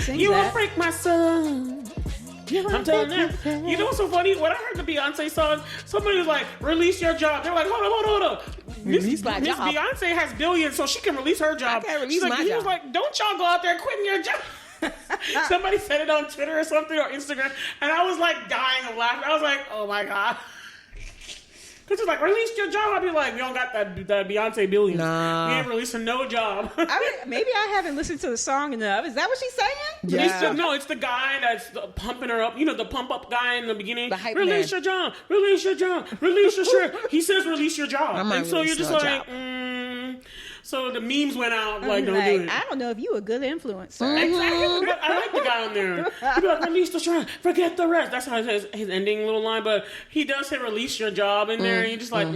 You won't break my son. I'm telling you. You know what's so funny? When I heard the Beyonce song, somebody was like, release your job. They're like, hold on. Miss Beyonce has billions, so she can release her job. I can't release my job. He was like, don't y'all go out there quitting your job. Somebody said it on Twitter or something, or Instagram, and I was like dying of laughter. I was like, oh my God. Because it's like, release your job. I'd be like, we don't got that Beyonce billion. Nah. We ain't releasing no job. Maybe I haven't listened to the song enough. Is that what she's saying? Yeah. It's the guy that's pumping her up. You know, the pump up guy in the beginning. The hype release man. your job. Release your job. Release your shirt. He says release your job. And so you're just like, So the memes went out like, don't do it. I don't know if you a good influencer. Exactly. But I like the guy on there. He'd be like, release the shirt. Forget the rest. That's how he says his ending little line. But he does say release your job in there. And you're just like,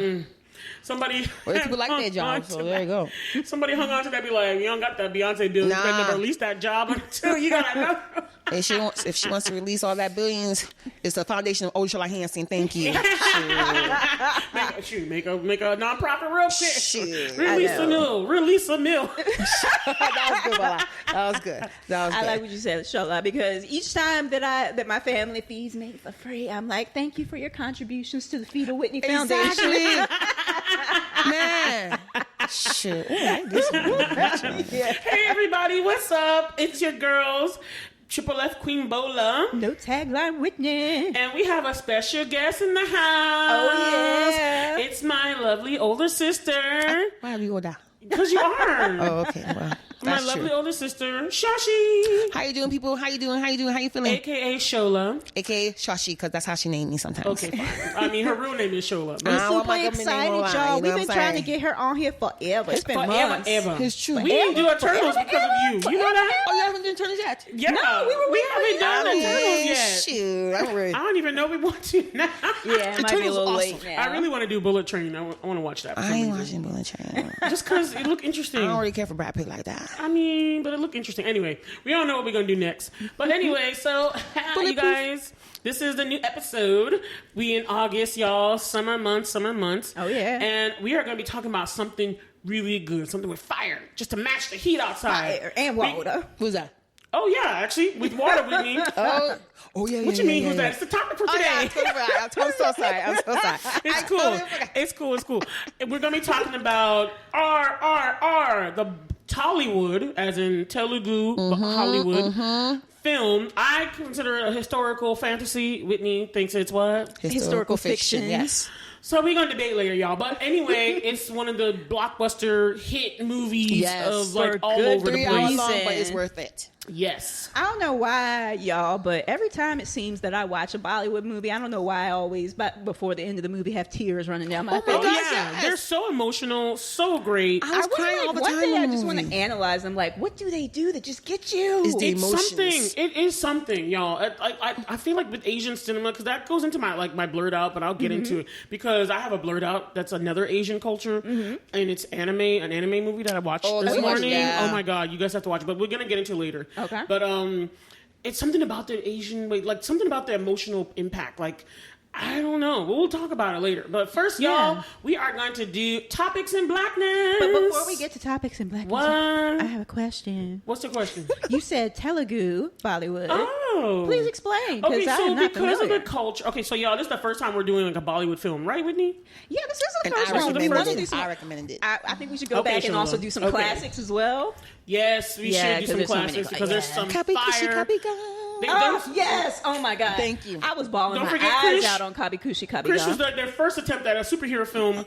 Somebody. Well, people like that job, so there you go. Somebody hung on to that, be like, you don't got that Beyonce bill. You better release that job until you got another. And if she wants to release all that billions, it's the foundation of Shola Hanson. Thank you. Make a nonprofit real quick. Shit. Release a mill. That was good, Bola. That was good. I like what you said, Shola, because each time that my family feeds me for free, I'm like, thank you for your contributions to the Feed a Whitney Foundation. Exactly. Man. Shit. Hey, everybody. What's up? It's your girls. TripleFQueen Bola. No tagline Whitney. And we have a special guest in the house. Oh, yeah. It's my lovely older sister. Why are you older? Because you are. Oh, okay. Well, my lovely older sister, Shawshi. How you doing, people? How you doing? How you feeling? AKA Shola. AKA Shawshi, because that's how she named me sometimes. Okay, fine. I mean, her real name is Shola. I'm super excited, y'all. We've been trying to get her on here forever. It's been months. Ever. It's true. We didn't do Eternals because of you. You know that? Oh, you haven't done Eternals yet? Yeah. No, we haven't done Eternals yet. Shoot, I'm ready. I don't even know we want to now. Yeah, it might be a little late now. I really want to do Bullet Train. I want to watch that. I ain't watching Bullet Train. Just because it looked interesting. I don't really care for Brad Pitt like that. I mean, but it looked interesting. Anyway, we don't know what we're going to do next. But anyway, so, you guys, this is the new episode. We in August, y'all. Summer months. Oh, yeah. And we are going to be talking about something really good. Something with fire. Just to match the heat outside. Fire and water. Who's that? Oh, yeah, actually. With water, Whitney. Oh, yeah. What you mean, who's that? It's the topic for today. I'm so sorry. It's cool. And we're going to be talking about the Tollywood, as in Telugu, Hollywood film. I consider it a historical fantasy. Whitney thinks it's what? Historical fiction, yes. So we're going to debate later, y'all. But anyway, it's one of the blockbuster hit movies of like all over the place. 3 hours long, but it's worth it. Yes. I don't know why, y'all, but every time it seems that I watch a Bollywood movie, I don't know why I always, but before the end of the movie, have tears running down my face. Oh, yeah. Yes. They're so emotional, so great. I was crying all the time. One day I just want to analyze them. Like, what do they do that just get you? It's the emotions. Something. It is something, y'all. I feel like with Asian cinema, because that goes into my Blerd Out, but I'll get into it. Because I have a Blerd Out that's another Asian culture, and it's an anime movie that I watched this morning. Oh, my God. You guys have to watch it, but we're going to get into it later. Okay. But it's something about the Asian, like something about the emotional impact. Like, I don't know. We'll talk about it later. But first, y'all, we are going to do topics in Blackness. But before we get to topics in Blackness, I have a question. What's the question? You said Telugu Bollywood. Oh. Please explain. Okay, so because familiar. of the culture. Okay, so y'all, this is the first time we're doing like a Bollywood film, right, Whitney? Yeah, this is the And first I one. recommended it. I think we should go back and also do some classics as well. Yes, we should do some classics because there's some fire. Yes. Oh my God. Thank you. I was bawling my eyes out on Kabi Kushi Kabi. Krish was their first attempt at a superhero film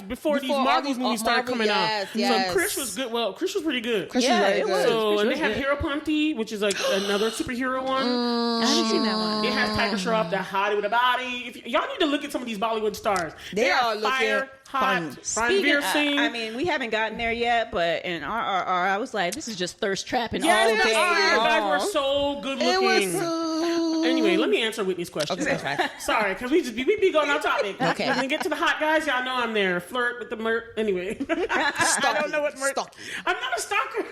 before these Marvel movies started coming out. Yes. So Krish was good. Well, Krish was pretty good. Krish was very good. So and they have Hero Punty, which is like another superhero one. I haven't seen that one. It has Tiger Shroff, the hottie with a body. Y'all need to look at some of these Bollywood stars. They are fire, hot. Speaking, I mean, we haven't gotten there yet, but in RRR, I was like, this is just thirst trapping all day. Guys were so good looking. It was so... Anyway, let me answer Whitney's question. Okay, right. Sorry, because we be going off topic. Okay. When we get to the hot guys, y'all know I'm there. Flirt with the Mert. Anyway. I don't know what Mert. I'm not a stalker.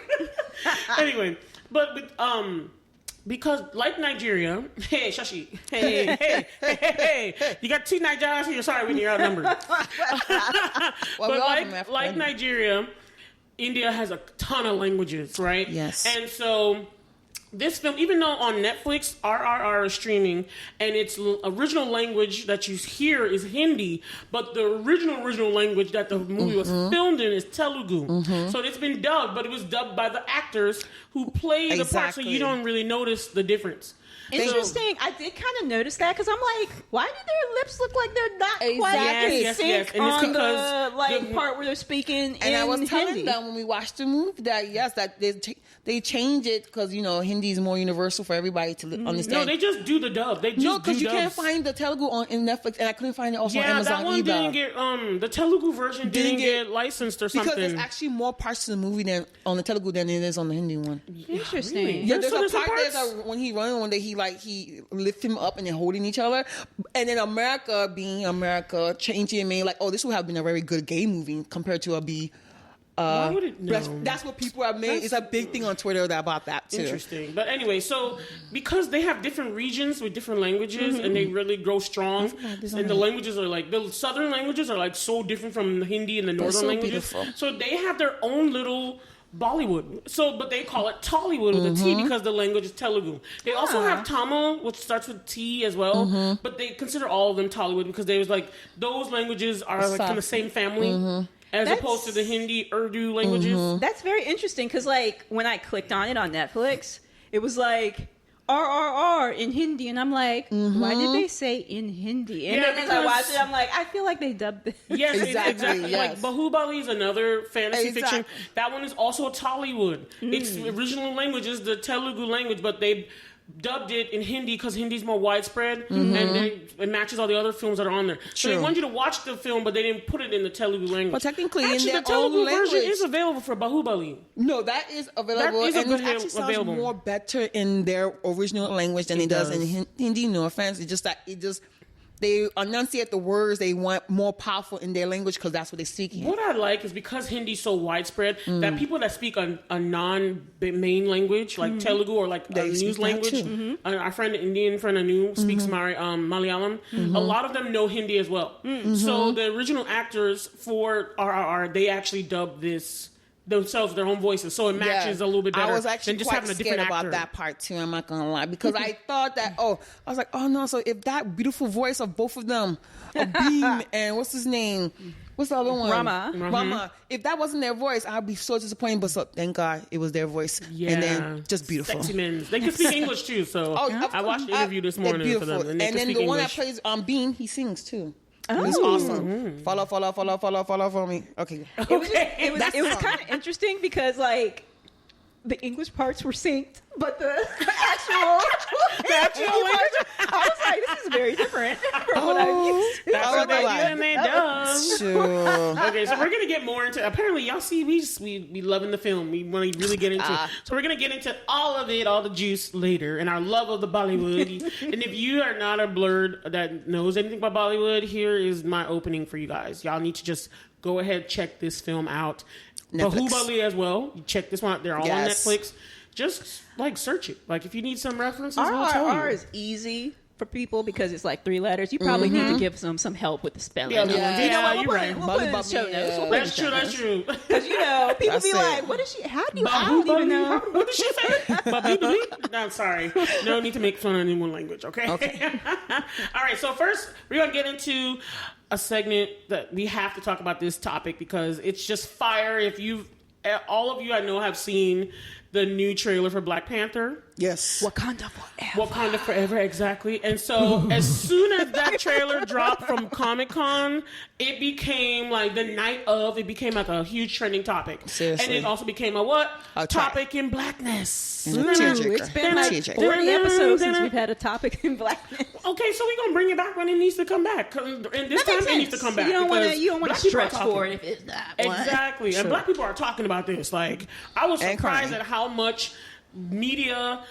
Anyway, but with, because like Nigeria, hey, Shawshi, hey, you got 2 Nigerians here. Sorry, Whitney, you're outnumbered. But like Nigeria, India has a ton of languages, right? Yes. And so this film, even though on Netflix, RRR is streaming, and its original language that you hear is Hindi, but the original language that the movie was filmed in is Telugu. So it's been dubbed, but it was dubbed by the actors who play the part, so you don't really notice the difference. Interesting. I did kind of notice that because I'm like, why do their lips look like they're not quite in sync And it's on because the part where they're speaking and in I was telling Hindi. them when we watched the movie that they changed it because Hindi is more universal for everybody to understand. No, they just do the dub. They just because you can't find the Telugu in Netflix, and I couldn't find it also on Amazon that one either. didn't get the Telugu version didn't get licensed or something. Because there's actually more parts to the movie than on the Telugu than it is on the Hindi one. Interesting. Really? Yeah, there's So a part parts? when he runs one day he lift him up and they're holding each other, and then America being America changing and made like, oh, this would have been a very good gay movie compared to a B. Why would it? No. That's what people have made. It's a big thing on Twitter about that too. Interesting. But anyway, so because they have different regions with different languages and they really grow strong, and the languages are like, the southern languages are like so different from the Hindi and the northern so languages. beautiful. So they have their own little Bollywood. So, but they call it Tollywood with a T because the language is Telugu. They also have Tamil, which starts with T as well, but they consider all of them Tollywood because they was like, those languages are like from the same family. As opposed to the Hindi, Urdu languages. That's very interesting because, like, when I clicked on it on Netflix, it was like RRR in Hindi, and I'm like, why did they say in Hindi? And then as I watched it, I'm like, I feel like they dubbed this. Yes, exactly. Yes. Like Bahubali is another fantasy fiction. That one is also a Tollywood. Its original language is the Telugu language, but they dubbed it in Hindi because Hindi's more widespread and it matches all the other films that are on there. So they wanted you to watch the film, but they didn't put it in the Telugu language. But technically, actually, in their the Telugu own version language is available for Bahubali. No, that is available. That is and it actually sounds available. more better in their original language than it does in Hindi. No offense, it's just that they enunciate the words they want more powerful in their language because that's what they speak in. What I like is because Hindi's so widespread that people that speak a non-main language like Telugu or like a news language, our friend, Indian friend Anu speaks Malayalam. A lot of them know Hindi as well. So the original actors for RRR, they actually dubbed this themselves, their own voices, so it matches a little bit better. I was actually than just quite having a scared different about actor. that part too. I'm not gonna lie because I thought that I was like, oh no. So if that beautiful voice of both of them, of Beam and what's his name, what's the other one, Rama, if that wasn't their voice, I'd be so disappointed. But thank God it was their voice, and then just beautiful. Sexy men. They can speak English too. So I watched the interview this morning for them, and they can then speak the one English. that plays Beam, he sings too. It's awesome. Follow for me. Okay. It was kind of interesting because, like, the English parts were synced, but the actual language, I was like, this is very different from what I'm used to. That's what they do and they dub. Sure. Okay, so we're gonna get more into. Apparently, y'all see, we loving the film. We want to really get into it. So we're gonna get into all of it, all the juice later, and our love of the Bollywood. And if you are not a blurred that knows anything about Bollywood, here is my opening for you guys. Y'all need to just go ahead, check this film out. Netflix. Bahubali as well. You check this one out. They're all on Netflix. Just like search it. Like if you need some references, we'll tell you. RRR is easy for people because it's like 3 letters. You probably need to give them some help with the spelling. Yeah, you're right. We'll put it in the show notes. That's true. That's true. Because people be like, "What is she? How do you? I don't even know." What did she say? No, I'm sorry. No need to make fun of anyone language. Okay. All right. So first, we're gonna get into a segment that we have to talk about this topic because it's just fire. If all of you I know have seen the new trailer for Black Panther. Yes. Wakanda Forever. Wakanda Forever, exactly. And so as soon as that trailer dropped from Comic-Con, it became like the night of, it became like a huge trending topic. Seriously. And it also became a topic in Blackness. It's been like 40 episodes since we've had a topic in Blackness. Okay, so we're going to bring it back when it needs to come back. And this time it needs to come back. You don't want to stretch for it if it's not. Exactly. And black people are talking about this. Like, I was surprised at how much media,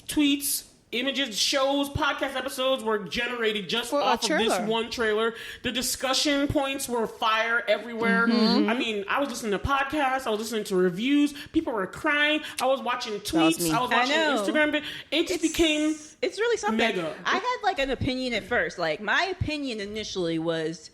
tweets, images, shows, podcast episodes were generated just off of this one trailer. The discussion points were fire everywhere. I mean, I was listening to podcasts, I was listening to reviews, people were crying, I was watching tweets, I was watching Instagram. It just became it's really something. Mega. I had like an opinion at first. Like my opinion initially was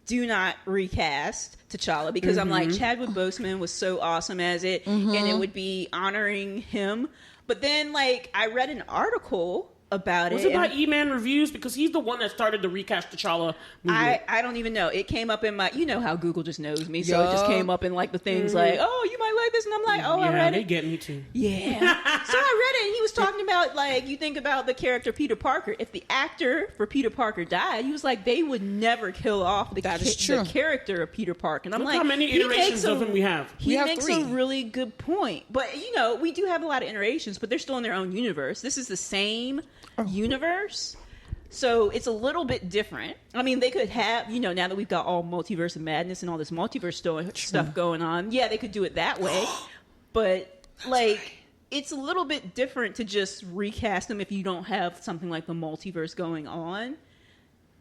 do not recast T'Challa because I'm like, Chadwick Boseman was so awesome as it, and it would be honoring him. But then, like, I read an article about Was it by EMan Reviews? Because he's the one that started the Recast T'Challa movement. I don't even know. It came up in my, you know how Google just knows me, so it just came up in like the things like, oh, you might like this, and I'm like, oh, I read it. They get me too. Yeah. So I read it, and he was talking about, like, you think about the character Peter Parker. If the actor for Peter Parker died, he was like, they would never kill off the character of Peter Parker. And I'm Look like, how many iterations of him we have. He makes 3. A really good point. But, you know, we do have a lot of iterations, but they're still in their own universe. This is the same universe, so it's a little bit different. I mean, they could have, you know, now that we've got all multiverse of madness and all this multiverse stuff going on, yeah, they could do it that way. But like, it's a little bit different to just recast them if you don't have something like the multiverse going on,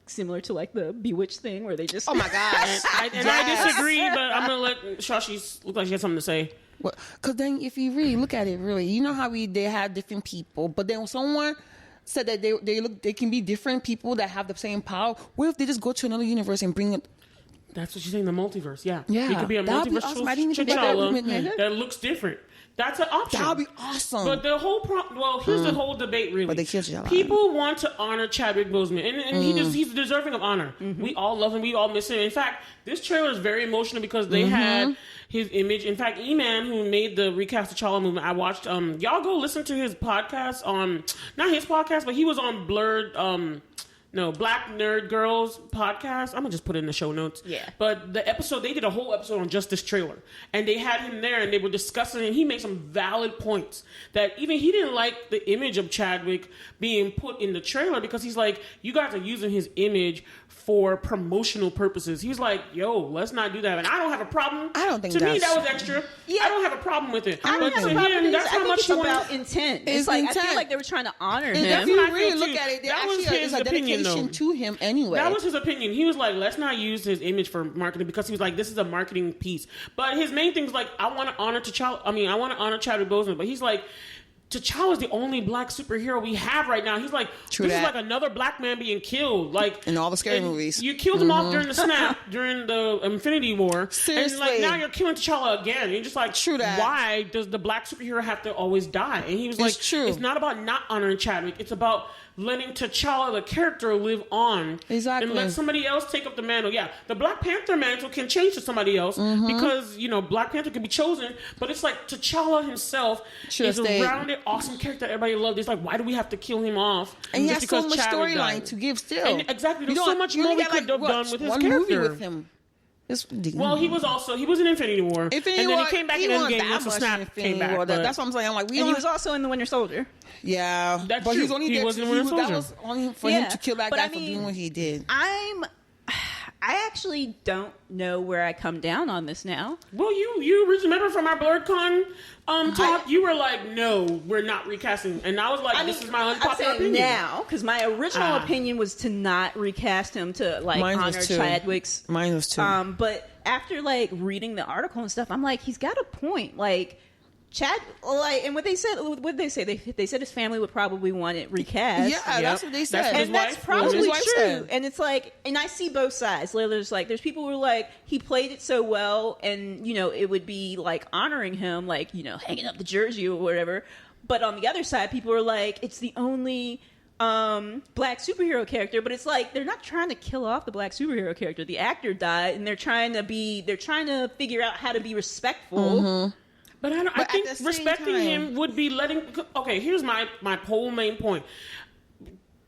similar to like the Bewitched thing where they just oh my gosh. and I disagree, but I'm gonna let Shawshi look like she has something to say. Because then if you really look at it, really, you know how they have different people, but then when someone said that they can be different people that have the same power, what if they just go to another universe and bring it? That's what she's saying, the multiverse. Yeah. It could be a multiverse T'Challa that looks different. That's an option. That would be awesome. But the whole here's the whole debate, really. But they killed T'Challa. People want to honor Chadwick Boseman, and he's deserving of honor. We all love him. We all miss him. In fact, this trailer is very emotional because they had his image. In fact, EMan, who made the Recast T'Challa movement, I watched. Y'all go listen to his podcast on, not his podcast, but he was on Black Nerd Girls podcast. I'm gonna just put it in the show notes. Yeah. But the episode, they did a whole episode on just this trailer, and they had him there, and they were discussing it. And he made some valid points that even he didn't like the image of Chadwick being put in the trailer because he's like, you guys are using his image for promotional purposes. He's like, yo, let's not do that. And I don't have a problem. I don't think to me that was extra. Yeah. I don't have a problem with it. I don't have a problem with it. I think it's about intent. It's like intent. I feel like they were trying to honor him. If you really look at it, that was his opinion, dedication to him anyway. That was his opinion. He was like, let's not use his image for marketing because he was like, this is a marketing piece. But his main thing was like, I want to honor T'Challa. I mean, I want to honor Chadwick Boseman. But he's like, T'Challa is the only black superhero we have right now. He's like, this is like another black man being killed. Like in all the scary movies. You killed him off during the snap, during the Infinity War. Seriously. And like now you're killing T'Challa again. And you're just like, why does the black superhero have to always die? And he was like, it's not about not honoring Chadwick. It's about letting T'Challa, the character, live on. Exactly. And let somebody else take up the mantle. Yeah, the Black Panther mantle can change to somebody else because, you know, Black Panther can be chosen. But it's like T'Challa himself is a rounded, awesome character that everybody loved. It's like, why do we have to kill him off? And he has so much storyline to give still. And exactly. There's so much more we could have done with his character. Movie with him. Well, he was in Infinity War. And then he came back in Endgame once the snap came back. That's what I'm saying. I'm like, he was also in the Winter Soldier. Yeah. That's true. He's only he was in the Winter Soldier. That was only for him to kill that guy for doing what he did. I actually don't know where I come down on this now. Well, you remember from our BlerdCon talk, you were like, no, we're not recasting. And I was like, this is my unpopular opinion. Now, because my original opinion was to not recast him, to like honor Chadwick's. Mine was too. But after like reading the article and stuff, I'm like, he's got a point. Like, Chad, like, and what they said, they said his family would probably want it recast. Yeah, that's what they said. And that's probably true. And it's like, and I see both sides. There's people who are like, he played it so well, and, you know, it would be like honoring him, like, you know, hanging up the jersey or whatever. But on the other side, people are like, it's the only black superhero character, but it's like they're not trying to kill off the black superhero character. The actor died, and they're trying to figure out how to be respectful. But I think respecting him would be letting. Okay, here's my whole main point.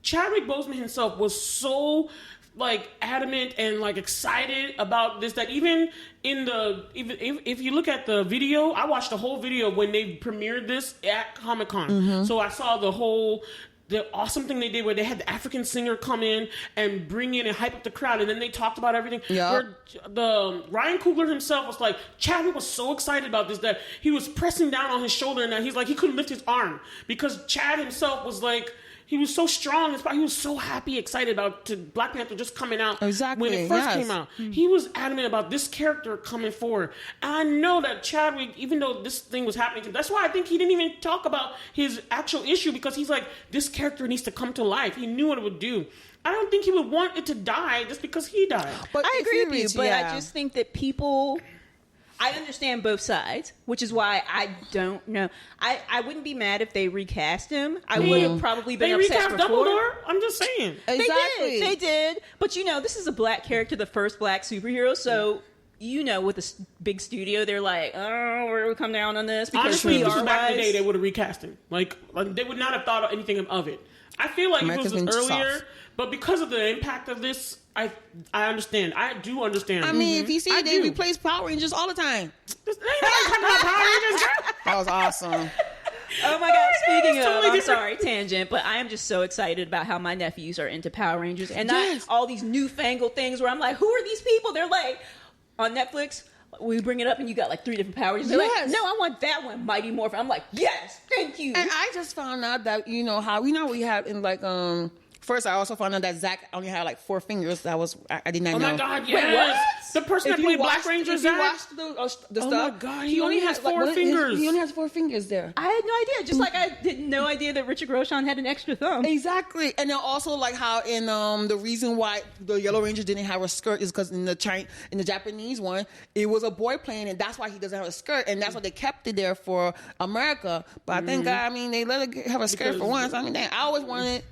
Chadwick Boseman himself was so like adamant and like excited about this that even if you look at the video, I watched the whole video when they premiered this at Comic-Con. So I saw the awesome thing they did where they had the African singer come in and bring in and hype up the crowd, and then they talked about everything. Yeah. Where the Ryan Coogler himself was like, Chadwick was so excited about this that he was pressing down on his shoulder, and that he's like, he couldn't lift his arm because Chad himself was like, He was so strong. He was so happy, excited about Black Panther just coming out. Exactly. When it first came out. He was adamant about this character coming forward. And I know that Chadwick, even though this thing was happening to him, that's why I think he didn't even talk about his actual issue, because he's like, this character needs to come to life. He knew what it would do. I don't think he would want it to die just because he died. But I agree with you, but I just think that people... I understand both sides, which is why I don't know. I wouldn't be mad if they recast him. I would have probably been upset before. They recast Dumbledore? I'm just saying. Exactly. They did. But, this is a black character, the first black superhero, so... with a big studio, they're like, oh, where do we come down on this? Because honestly, if this was back in the day, they would have recast him. Like, they would not have thought of anything of it. I feel like if it was earlier, but because of the impact of this, I understand. I do understand. I mean, if you see, they replace Power Rangers all the time. That was awesome. Oh my God! Speaking of, I'm sorry, tangent, but I am just so excited about how my nephews are into Power Rangers and not all these newfangled things where I'm like, who are these people? They're like, on Netflix, we bring it up and you got like 3 different Power Rangers. They're like, no, I want that one, Mighty Morphin. I'm like, yes, thank you. And I just found out that, how we have in like, first, I also found out that Zach only had like 4 fingers. I did not know. Oh my God, yes. Wait, what? The person that played Black Ranger, Zach? If you watched the stuff. Oh my God, he only has 4 fingers. He only has 4 fingers there. I had no idea. Just like I had no idea that Richard Grosjean had an extra thumb. Exactly. And then also like how in the reason why the Yellow Ranger didn't have a skirt is because in the Japanese one, it was a boy playing, and that's why he doesn't have a skirt, and that's why they kept it there for America. But I think, they let it have a skirt for once. I always wanted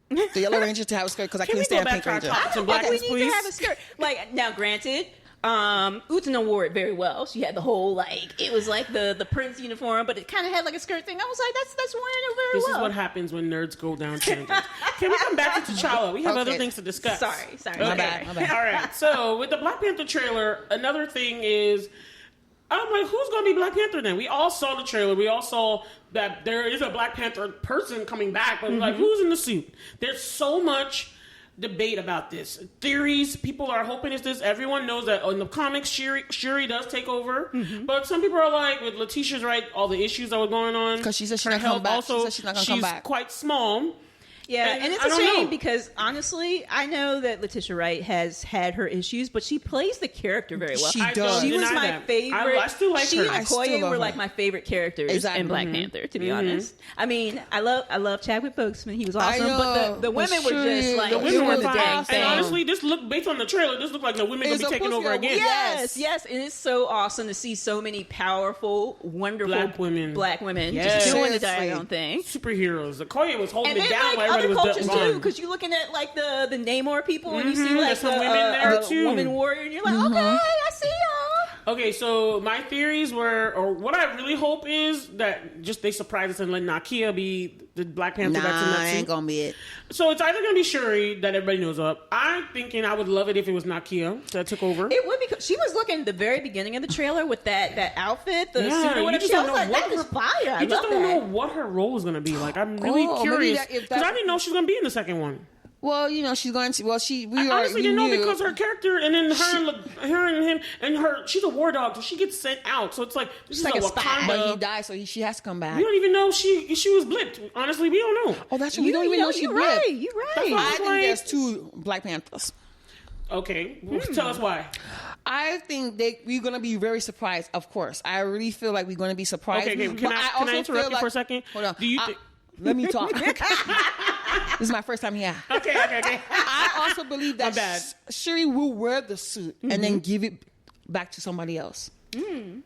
the Yellow Ranger to have a skirt because I couldn't stand Pink Ranger. We need to have a skirt. Like, now, granted, Utena wore it very well. She had the whole, it was like the Prince uniform, but it kind of had like a skirt thing. I was like, that's wearing it very well. This is what happens when nerds go down tangents. Can we come back to T'Challa? We have other things to discuss. Sorry. Okay. My bad. All right. So, with the Black Panther trailer, another thing is, I'm like, who's going to be Black Panther then? We all saw the trailer. We all saw that there is a Black Panther person coming back. But like, who's in the suit? There's so much debate about this. Theories, people are hoping it's this. Everyone knows that in the comics, Shuri does take over. But some people are like, with Letitia's right, all the issues that were going on. Because she said she's not going to come back. Also, she's quite small. Yeah, and it's a shame because honestly, I know that Letitia Wright has had her issues, but she plays the character very well. She does. She was my favorite. I still like her. She and Okoye were like my favorite characters in Black Panther, to be honest. I mean, I love Chadwick Boseman. He was awesome, but the women were just like the women were the dang thing. And honestly, this looked based on the trailer. This looked like the women could be taking over again. Yes, and it's so awesome to see so many powerful, wonderful black women just doing the daggone thing. Superheroes. Okoye was holding it down while everybody was too, because you're looking at like the Namor people and you see like some women there too. Woman warrior, and you're like, okay, I see y'all. Okay, so my theories were, or what I really hope is that just they surprise us and let Nakia be the Black Panther that's in that suit. Ain't gonna be it. So it's either gonna be Shuri that everybody knows of. I'm thinking I would love it if it was Nakia that took over. It would, because she was looking at the very beginning of the trailer with that outfit, the suit or whatever. She was like, that is fire. You just don't know what her role is gonna be. Like, I'm really curious because I didn't know she was gonna be in the second one. Well, she's going to. Well, I honestly didn't know because her character, and then her and him, and her. She's a war dog, so she gets sent out. So it's like this is like a Wakanda. But he died, so she has to come back. We don't even know she was blipped. Honestly, we don't know. Oh, that's true. We don't even know she blipped. You're right. I think there's 2 Black Panthers. Okay, tell us why. I think we're going to be very surprised. Of course, I really feel like we're going to be surprised. Okay. Can I interrupt you for a second? Hold on. Do you think? Let me talk. This is my first time here. Okay. I also believe that Shuri will wear the suit and then give it back to somebody else.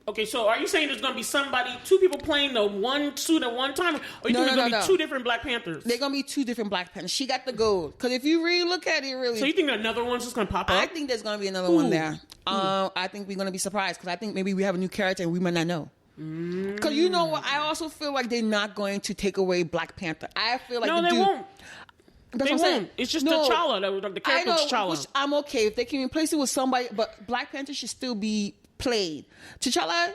Okay, so are you saying there's going to be 2 people playing the one suit at one time? Or you think there's going to be 2 different Black Panthers? They're going to be 2 different Black Panthers. She got the gold. Because if you really look at it, really... So you think another one's just going to pop up? I think there's going to be another one there. I think we're going to be surprised because I think maybe we have a new character and we might not know. Because you know what? I also feel like they're not going to take away Black Panther. I feel like they won't. That's they won't. It's just T'Challa, the character T'Challa. Which I'm okay if they can replace it with somebody, but Black Panther should still be played. T'Challa,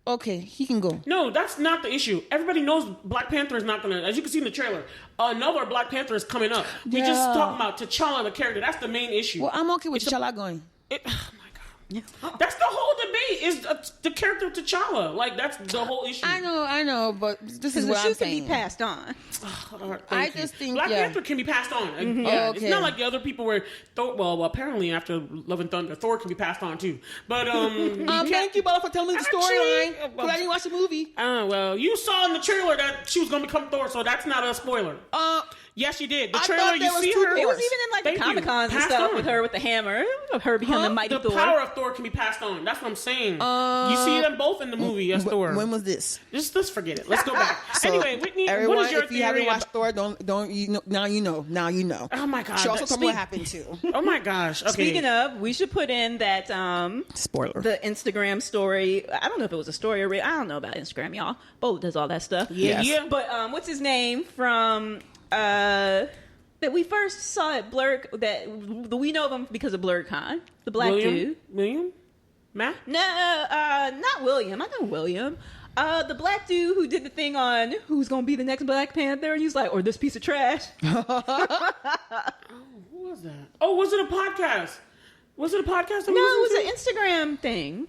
okay, he can go. No, that's not the issue. Everybody knows Black Panther is not going to, as you can see in the trailer, another Black Panther is coming up. We just talking about T'Challa, the character. That's the main issue. Well, I'm okay with T'Challa going. Oh my God. That's the whole debate. Is the character of T'Challa? Like that's the whole issue. I know, but this is what I'm saying. Can be passed on. I just think Black Panther can be passed on. Yeah, okay. It's not like the other people where Thor. Well, apparently after Love and Thunder, Thor can be passed on too. But thank you, Bella, for telling me the storyline. Because I didn't watch the movie. Well, you saw in the trailer that she was going to become Thor, so that's not a spoiler. Yes, you did. The trailer, you see her. It was even in like the Comic-Cons and stuff with her with the hammer, of her becoming the mighty Thor. The power of Thor can be passed on. That's what I'm saying. You see them both in the movie as Thor. When was this? Just forget it. Let's go back. So, anyway, Whitney, everyone, what is your if you haven't watched Thor, don't you know? Now you know. Now you know. Oh my god! She also told me what happened too. Oh my gosh! Okay. Speaking of, we should put in that spoiler. The Instagram story. I don't know if it was a story or I don't know about Instagram, y'all. Bola does all that stuff. Yeah. But what's his name from that we first saw at Blerd? That we know of him because of BlerdCon. The black dude. William? Matt? No, not William. I know William. The black dude who did the thing on who's gonna be the next Black Panther, and he's like, or this piece of trash. Who was that? Oh, was it a podcast? Was it a podcast? No, it was an Instagram thing.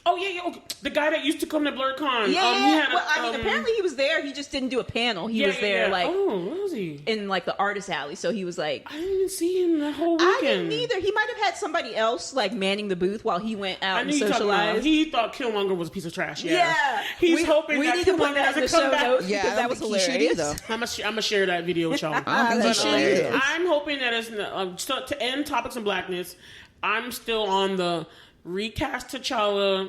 Oh yeah. Okay. The guy that used to come to BlerdCon. Yeah. Apparently he was there. He just didn't do a panel. He was there, like, where was he? In like the artist alley. So he was like, I didn't even see him the whole weekend. I didn't either. He might have had somebody else like manning the booth while he went out and socialized. He thought Killmonger was a piece of trash. Yeah. He's hoping we that need to put Killmonger that in the doesn't show come back. notes because that was hilarious. I'm gonna share that video with y'all. I'm hoping that it's to end topics in blackness. I'm still on the Recast T'Challa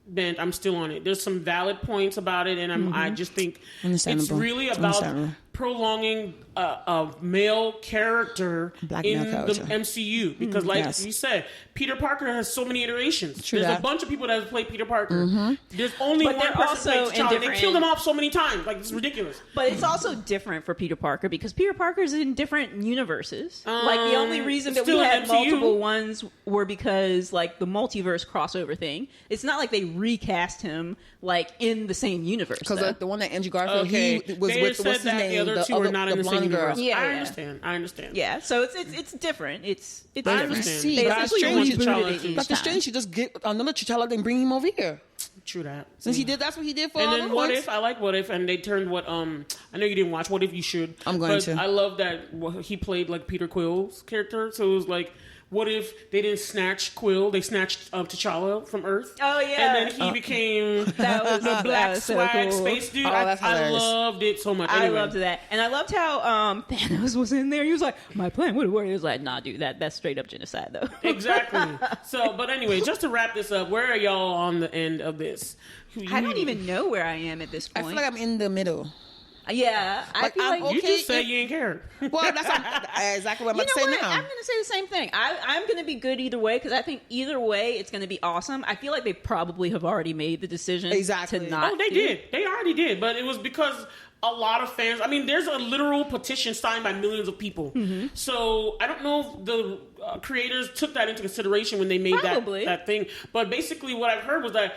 bent. I'm still on it. There's some valid points about it, and I just think it's really about prolonging a male character in the MCU because, like you said, Peter Parker has so many iterations. There's a bunch of people that have played Peter Parker. There's only one person who plays T'Challa, and they killed him off so many times. Like, it's ridiculous. But it's also different for Peter Parker because Peter Parker's in different universes. Like, the only reason that we had multiple ones were because, like, the multiverse crossover thing. It's not like they recast him, like, in the same universe. Because the one that Andrew Garfield, he was they with, what's his name? The other two are not in the same universe. Yeah, I understand. Yeah, so it's different. It's I different. understand. They essentially rebooted it each Doctor time. Strange should just get another T'Challa and bring him over here. True that. Since he did, that's what he did for. And then What If? I like What If, and they turned what I know you didn't watch What If. You should. I'm going to. I love that he played like Peter Quill's character, so it was like, what if they didn't snatch Quill? They snatched T'Challa from Earth. Oh yeah, and then he became the black swag space dude. That's I loved it so much. Anyway. I loved that, and I loved how Thanos was in there. He was like, "My plan would work." He was like, "Nah, dude, that's straight up genocide, though." Exactly. So, but anyway, just to wrap this up, where are y'all on the end of this? I don't even know where I am at this point. I feel like I'm in the middle. Yeah, I feel like you just said you ain't care. Well, that's exactly what I'm going to say now. I'm going to say the same thing. I'm going to be good either way because I think either way it's going to be awesome. I feel like they probably have already made the decision to not. Oh, they did. They already did, but it was because a lot of fans. I mean, there's a literal petition signed by millions of people. So I don't know if the creators took that into consideration when they made that thing. But basically, what I've heard was that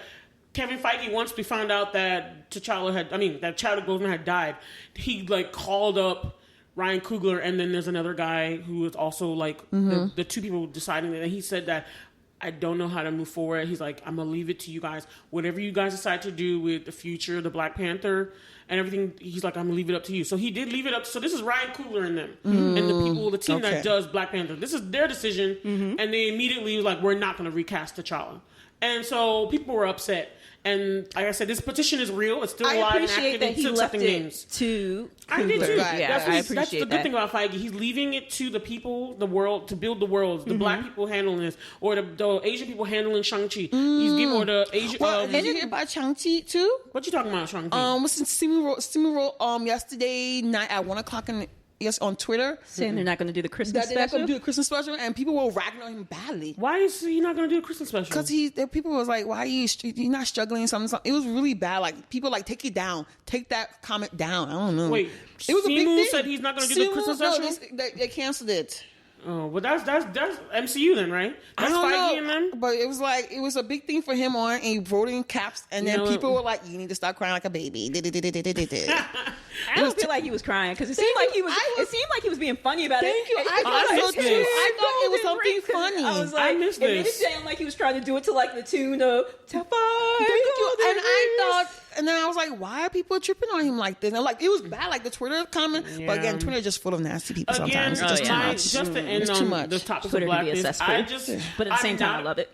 Kevin Feige, once we found out that Chadwick Boseman had died, he like called up Ryan Coogler, and then there's another guy who was also like the two people deciding that. And he said that, I don't know how to move forward. He's like, I'm gonna leave it to you guys. Whatever you guys decide to do with the future, the Black Panther and everything, he's like, I'm gonna leave it up to you. So he did leave it up. So this is Ryan Coogler and them and the team that does Black Panther. This is their decision, and they immediately was like, we're not gonna recast T'Challa. And so people were upset. And like I said, this petition is real. It's still alive and active. That he left it to I did too. Yeah, that's the good thing about Feige. He's leaving it to the people, the world, to build the worlds. The black people handling this, or the Asian people handling Shang-Chi. He's giving, or the Asian. Did you hear about Shang-Chi too? What you talking about, Shang-Chi? Listen, Steamy wrote yesterday night at 1:00 on Twitter, saying they're not going to do the Christmas special. They're not going to do the Christmas special, and people were ragging on him badly. Why is he not going to do a Christmas special? Because people was like, "Why are you're not struggling?" Something. It was really bad. Like people like, take it down, take that comment down. I don't know. Wait, it was a big thing. Said he's not going to do the Christmas special. No, they canceled it. Oh, well, that's MCU then, right? That's Feige and them. But it was a big thing for him on, and he wrote in caps, and then people were like, "You need to stop crying like a baby." I don't feel like he was crying because it seemed like he was. It seemed like he was being funny about it. Thank you. I thought it was something funny. I was like, I missed it made it this. sound like he was trying to do it to like the tune of Thank you. And I thought, and then I was like, why are people tripping on him like this? And like, it was bad, like the Twitter comment. Yeah. But again, Twitter is just full of nasty people Again, sometimes. It's just too much. just to end It's too on much. the topic Twitter of can be a Blackness, cesspool. But at the same time, I love it.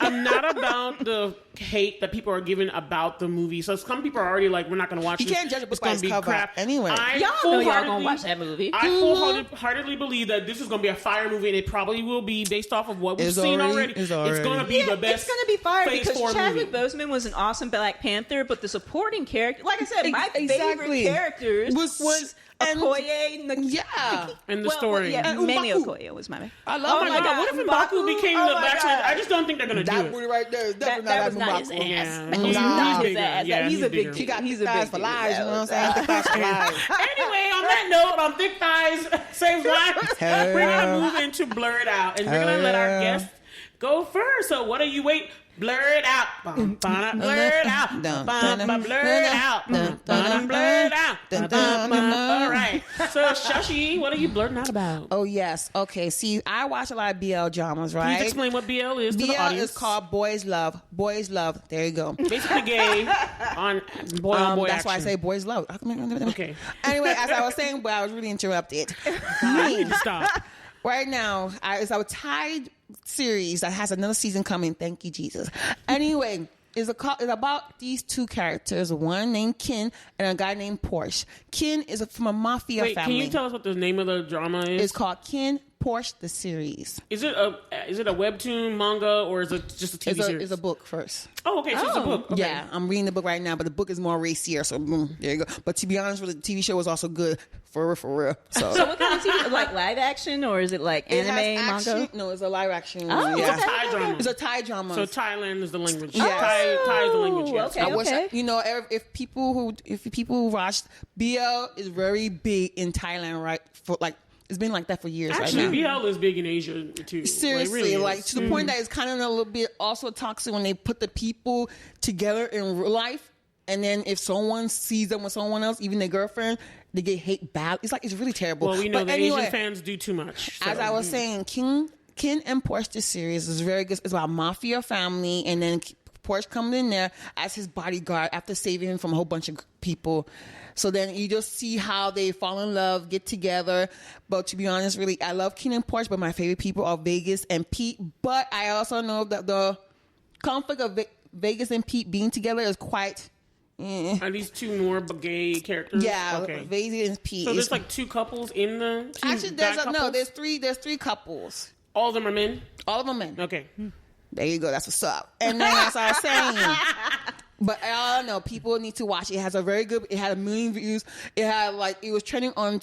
I'm not about the hate that people are giving about the movie. So some people are already like, we're not going to watch it. You can't judge a book It's by going its to be cover crap. anyway. Y'all know y'all gonna watch that movie. I full-heartedly believe that this is going to be a fire movie, and it probably will be based off of what we've seen already. It's going to be the best. It's going to be fire Phase because 4 Chadwick movie. Boseman was an awesome Black Panther, but the supporting character, like I said, my Exactly. favorite characters was and- Okoye. Yeah. And the story. Yeah, And Manny M'Baku. Okoye was my. I Oh love my God! What if M'Baku became the Black Panther? I just don't think they're going to do That it. booty right there is That definitely was not his ass. Yeah. That was He's not his bigger. ass. Yeah, He's a bigger. big. She got He's thick a thighs big for dude. lives, you know what I'm saying? Thick thighs for lives. Anyway, on that note, on thick thighs saves lives, Hell we're yeah. gonna move into Blerd Out, and we're gonna Hell let our yeah. guests go first. So what do you wait? Blerd out, blerd out, blerd out, blerd out. All right. So Shawshi, what are you blurting out about? Oh, yes. Okay. See, I watch a lot of BL dramas, Please right? explain what BL is to the BL audience. is called Boys Love. Boys Love. There you go. Basically gay on boy That's why I action. say Boys Love. Okay. Anyway, as I was saying, but I was really interrupted. You need to stop. Right now, it's our tied series that has another season coming. Thank you, Jesus. Anyway, it's about these two characters, one named Kin and a guy named Porsche. Kin is from a mafia Wait, family. can you tell us what the name of the drama is? It's called KinnPorsche the Series. Is it a webtoon manga or is it just a TV series? It's a book first. Oh, okay. So it's a book. Okay. Yeah, I'm reading the book right now, but the book is more racier, so boom, there you go. But to be honest, the TV show was also good, for real. So what kind of TV? Like live action or is it like it anime, has action. manga? No, it's a live action. Oh, yeah. It's a Thai drama. It's a Thai drama. So Thailand is the language. Yes. Thai is the language. Yes. Okay. I wish if people who watched BL is very big in Thailand, right? For like it's been like that for years. Actually, right now. BL is big in Asia too. Seriously, Really like is. to the point that it's kind of a little bit also toxic when they put the people together in real life, and then if someone sees them with someone else, even their girlfriend, they get hate bad. It's really terrible. Well, we know But the anyway, Asian fans do too much. So. as I was saying, KinnPorsche the series is very good. It's about a mafia family, and then Porsche comes in there as his bodyguard after saving him from a whole bunch of people. So then you just see how they fall in love, get together. But to be honest, really, I love KinnPorsche, but my favorite people are Vegas and Pete. But I also know that the conflict of Vegas and Pete being together is quite... Are these two more gay characters? Yeah, Okay. Vegas and Pete. So there's like two couples in the. Actually, there's three couples. All of them are men. All of them men. Okay. There you go. That's what's up. And then as I was saying, but I don't know. People need to watch it. It has a very good. It had 1 million views. It had it was trending on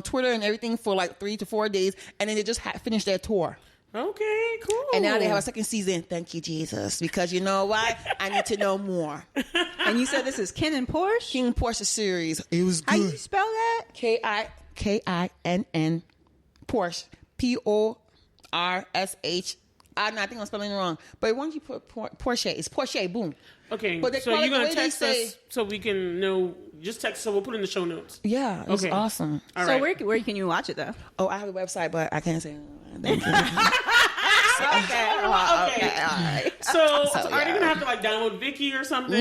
Twitter and everything for like 3 to 4 days, and then they just finished their tour. Okay, cool. And now they have a second season. Thank you, Jesus. Because you know what? I need to know more. And you said this is KinnPorsche? KinnPorsche series. It was good. How you spell that? K-I-N-N Porsche. Porsh. I think I'm spelling it wrong. But once you put Porsche, it's Porsche. Boom. Okay, But they so call it you're the gonna way they text say- us so we can know. Just text, so we'll put it in the show notes. Yeah, it was Okay. awesome. All So right. where can you watch it though? Oh, I have a website, but I can't say. Thank you. Okay. So are they gonna have to download Viki or something?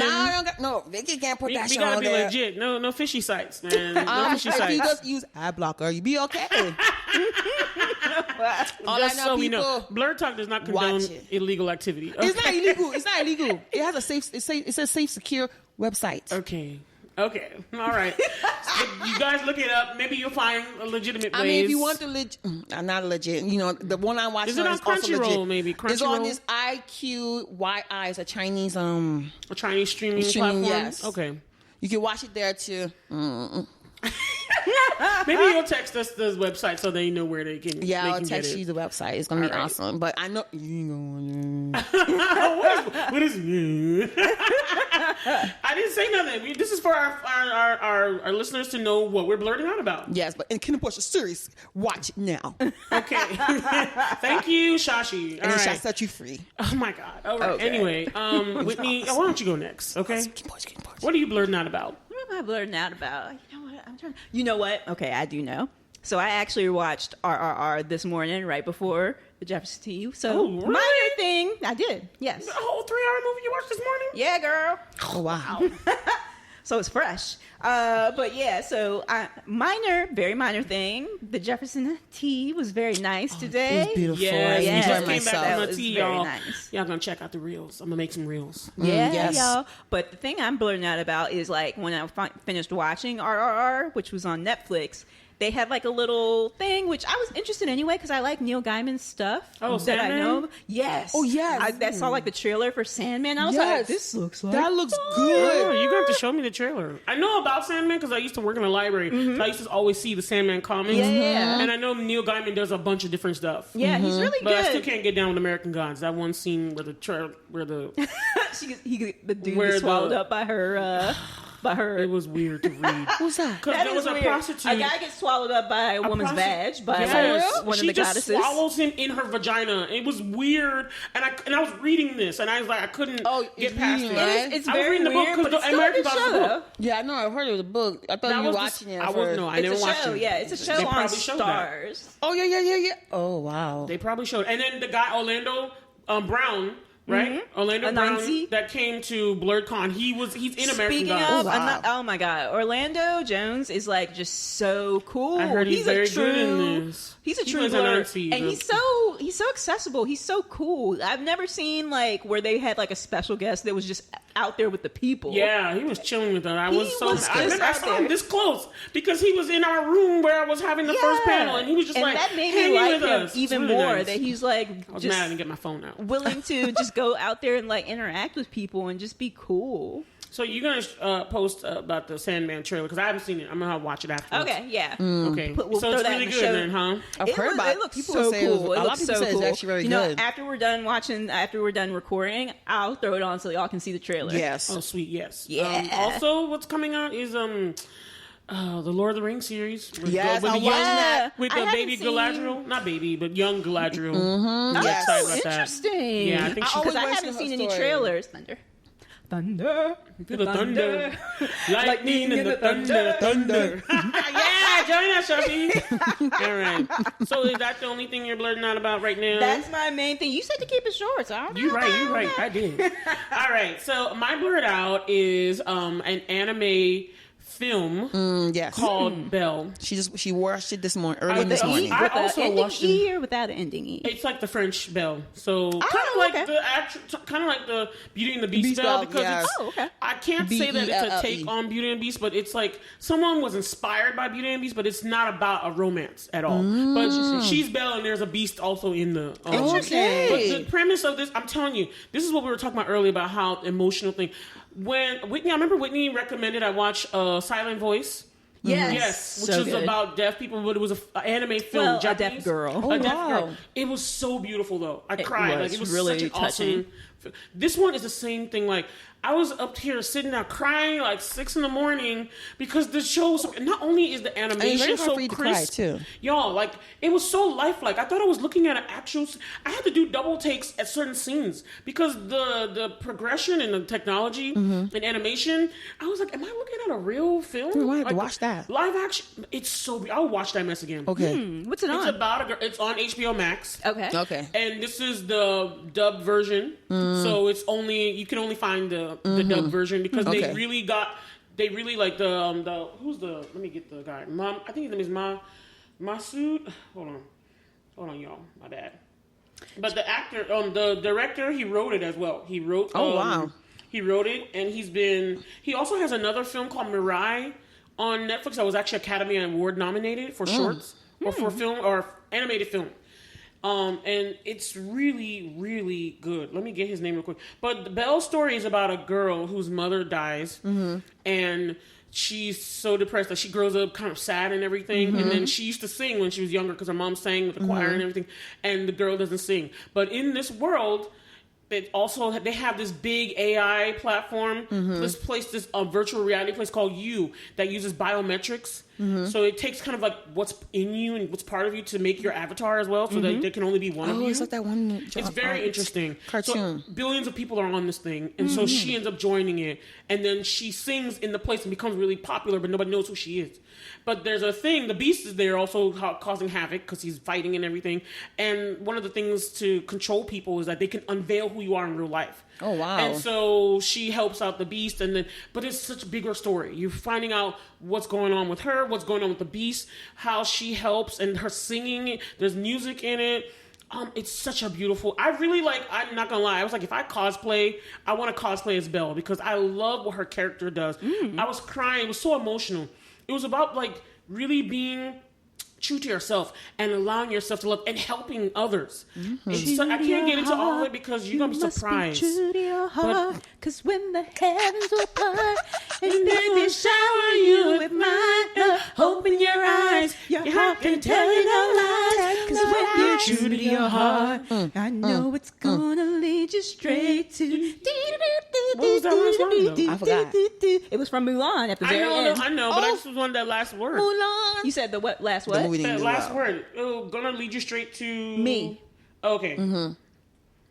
No, Vicky can't put we, that we shit gotta on be there. legit. No fishy sites, man. No fishy If you sites. just use ad blocker, you be okay. All Just I know, so we know, people, BlerdTalk does not condone watch it. illegal activity. Okay. It's not illegal. It's not illegal. It has a safe. It says safe, secure website. Okay. All right. So you guys look it up. Maybe you'll find a legitimate ways. I mean, if you want the not legit. You know, the one I watched Is it on also Crunchyroll, legit. maybe? It's on Crunchyroll? this IQYI. It's a Chinese a Chinese streaming platform. Yes. Okay. You can watch it there too. Maybe you'll text us the website so they know where they can. Yeah, they I'll can text get you it. the website. It's gonna be All right. awesome. But I know you know. What is? I didn't say nothing. This is for our listeners to know what we're blurting out about. Yes, but in KinnPorsche series, watch it now, Okay. Thank you, Shawshi. All and it shall right. set you free. Oh my God. All right. Okay. Anyway, Whitney, why don't you go next? Okay. KinnPorsche. What are you blurting out about? What am I blurting out about? You know what? I'm trying. You know what? Okay, I do know. So I actually watched RRR this morning, right before the Jefferson Tea. So Oh, really? minor thing, I did. Yes. The whole 3-hour movie you watched this morning? Yeah, girl. Oh, wow. So it's fresh. But yeah, so very minor thing. The Jefferson tea was very nice today. It was beautiful. Yes, Yeah, we just I came myself. back That from the was tea, very y'all. nice. Y'all gonna check out the reels. I'm gonna make some reels. Yeah, yes. y'all. But the thing I'm blurting out about is like when I finished watching RRR, which was on Netflix, they had like a little thing, which I was interested in anyway because I like Neil Gaiman's stuff. Oh, that Sandman? I know. Yes. Oh, yes. I saw like the trailer for Sandman. I was Yes. like, this looks like That looks Oh, good. you're gonna have to show me the trailer. I know about Sandman because I used to work in a library, so I used to always see the Sandman comics. Yeah. And I know Neil Gaiman does a bunch of different stuff. Yeah, he's really But I still good. can't get down with American Gods. That one scene where the The dude Where gets swallowed the- up by her. it was weird to read. Who's that? Because That there is was a weird. prostitute. A guy gets swallowed up by a woman's vag, by Yes. one of She the just goddesses. swallows him in her vagina. It was weird, and I was reading this, and I was like, I couldn't get past reading, it. right? It's I was very reading the book weird, because but it's the still a American good Gods show, book. though. Yeah, I know. I heard it was a book. I thought you were watching it. I was no, I It's didn't a watch show, it. yeah. It's a show They on probably showed that. Stars. Oh, yeah. Oh, wow. They probably showed. And then the guy Orlando Brown, right? Orlando Anansi. Brown that came to BlerdCon. He's in American Speaking Gods. of, wow. oh my God, Orlando Jones is like just so cool. I heard he's very a true, good in this. He's a He true plays blur, Anansi, and he's so accessible. He's so cool. I've never seen like where they had like a special guest that was just out there with the people. Yeah, he was chilling with us. I He was so. was I just remember I out saw him there. this close because he was in our room where I was having the first panel, and he was just and like that made hanging me like with him us. even It's really more. nice. That he's like I was just mad I didn't get my phone out. willing to just go out there and like interact with people and just be cool. So you're gonna post about the Sandman trailer because I haven't seen it. I'm gonna watch it afterwards. Okay, yeah. Okay. We'll so throw it's that really in the good show. then, huh? I've heard about it. It looks People so say it was- cool. a lot of looks people so say it's cool. actually very you know, good. after we're done recording, I'll throw it on so y'all can see the trailer. Yes. Oh, sweet, yes. Yeah. Also, what's coming out is the Lord of the Rings series. With Yes, with I'm the watching young, that. with I the haven't baby seen- Galadriel, not baby, but young Galadriel. I'm Oh, excited about that. interesting. Yeah, I think she- because I always haven't watch seen her any story. trailers. Thunder. Feel the thunder, lightning and the thunder. Yeah, join us, Shawshi. All right. So is that the only thing you're blurting out about right now? That's my main thing. You said to keep it short, so I don't know. You're right. I did. All right. So my blurt out is an anime film Yes. called Belle. She watched it this morning, early With this the E, morning. I with the also ending watched E or without an ending E? It's like the French Belle, so kind of like okay. the Beauty and the Beast Beast Belle Belle, because yes. it's, Oh, okay. I can't say that it's a Belle. take on Beauty and the Beast, but it's like someone was inspired by Beauty and the Beast, but it's not about a romance at all. But she's Belle, and there's a beast also in the. Okay. But the premise of this, I'm telling you, this is what we were talking about earlier about how emotional thing. When I remember Whitney recommended I watch Silent Voice. Yes. Which So was good. about deaf people, but it was an anime film. Well, a Japanese. deaf girl. Oh, A deaf wow. girl. It was so beautiful, though. I cried. was Like it was really such an touching. awesome. This one is the same thing. Like I was up here sitting there crying like 6 a.m. because the show. Not only is the animation very hard so for you to cry, crisp, too. y'all. Like it was so lifelike. I thought I was looking at an actual. I had to do double takes at certain scenes because the progression and the technology and animation. I was like, am I looking at a real film? I have to Like, watch that. live action. It's so. I'll watch that mess again. Okay. What's it It's on? about a girl. It's on HBO Max. Okay. Okay. And this is the dubbed version, so it's only you can only find the dubbed version because they Okay. really like the who's the let me get the guy I think his name is Masood. Hold on, y'all, my bad. But the actor, the director, he wrote it as well. He wrote. Oh, wow. He wrote it, and he also has another film called Mirai on Netflix that was actually Academy Award nominated for shorts or for film or animated film. And it's really, really good. Let me get his name real quick. But the Belle's story is about a girl whose mother dies, and she's so depressed that she grows up kind of sad and everything. And then she used to sing when she was younger because her mom sang with the choir and everything. And the girl doesn't sing. But in this world, they have this big AI platform. This virtual reality place called You that uses biometrics. So it takes kind of like what's in you and what's part of you to make your avatar as well, so that there can only be one of you. It's like that one. It's very interesting. Cartoon. So billions of people are on this thing, and so she ends up joining it, and then she sings in the place and becomes really popular, but nobody knows who she is. But there's a thing, the Beast is there also causing havoc because he's fighting and everything. And one of the things to control people is that they can unveil who you are in real life. Oh, wow. And so she helps out the Beast, but it's such a bigger story. You're finding out what's going on with her, what's going on with the Beast, how she helps, and her singing. There's music in it. It's such a beautiful. I'm not gonna lie. I was like, if I cosplay, I want to cosplay as Belle because I love what her character does. I was crying. It was so emotional. It was about like really being true to yourself and allowing yourself to love and helping others. So I can't get into all of it because you're gonna be surprised. Be true to your heart, because when the heavens will part and baby shower you with my love, open your eyes, your heart can tell you no lies. Because when you're true to your heart, I know it's gonna lead you straight to. What was that last line, though? I forgot. It was from Mulan at the very end. I know, but I just wanted that last word. Mulan. You said the what? Last what? That last word. Oh, gonna lead you straight to me. Okay.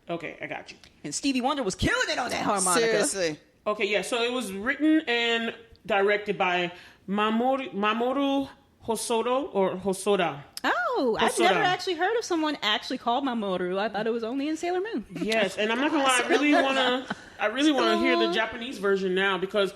Okay, I got you. And Stevie Wonder was killing it on that harmonica. Seriously. Okay, yeah. So it was written and directed by Mamoru Hosoda. Oh, I've never actually heard of someone actually called Mamoru. I thought it was only in Sailor Moon. Yes, and I'm not gonna lie, I really wanna hear the Japanese version now because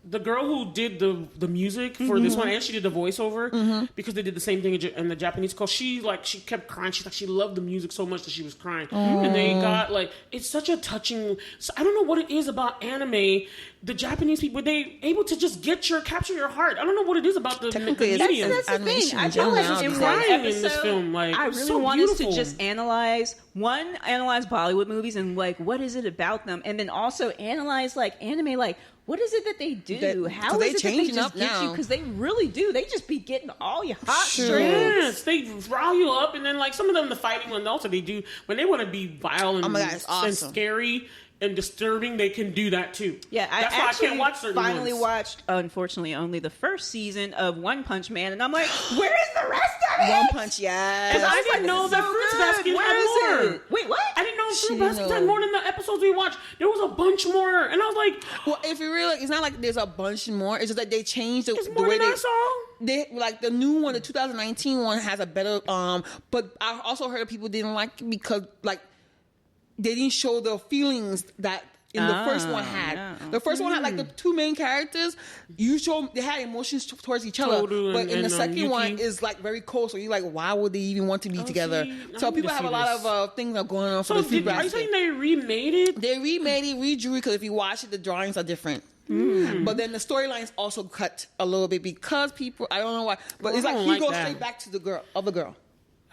the girl who did the music for this one, and she did the voiceover because they did the same thing in the Japanese. Cause she kept crying. She loved the music so much that she was crying. And they got it's such a touching. So I don't know what it is about anime. The Japanese people, they able to just capture your heart. I don't know what it is about the medium. That's the thing. I feel like in one in episode, this film, I really so want us beautiful. to just analyze Bollywood movies and what is it about them, and then also analyze anime, what is it that they do? How is it that they just get you? Because they really do. They just be getting all your hot strings. Yes, they rile you up, and then some of them, the fighting one also they do when they want to be violent and scary and disturbing. They can do that too. Yeah, that's why I can't watch certain finally ones. watched, unfortunately, only the first season of One Punch Man, and I'm like, where is the rest of it? One Punch, yes. And I didn't know that Fruits Basket had more. Wait, what? I didn't know Fruits Basket had more than the episodes we watched. There was a bunch more, and I was like, well, if you really, it's not like there's a bunch more. It's just that they changed the way I saw. They the new one, the 2019 one, has a better. But I also heard people didn't like it because they didn't show the feelings that in the first one had. Yeah. The first one had the two main characters. They had emotions towards each other, but in the second one is very cold. So you're like, why would they even want to be together? So people have a lot of things that are going on. So for the are you saying they remade it? They remade it, redrew it because if you watch it, the drawings are different. But then the storylines also cut a little bit because people, I don't know why, but it's he goes straight back to the other girl.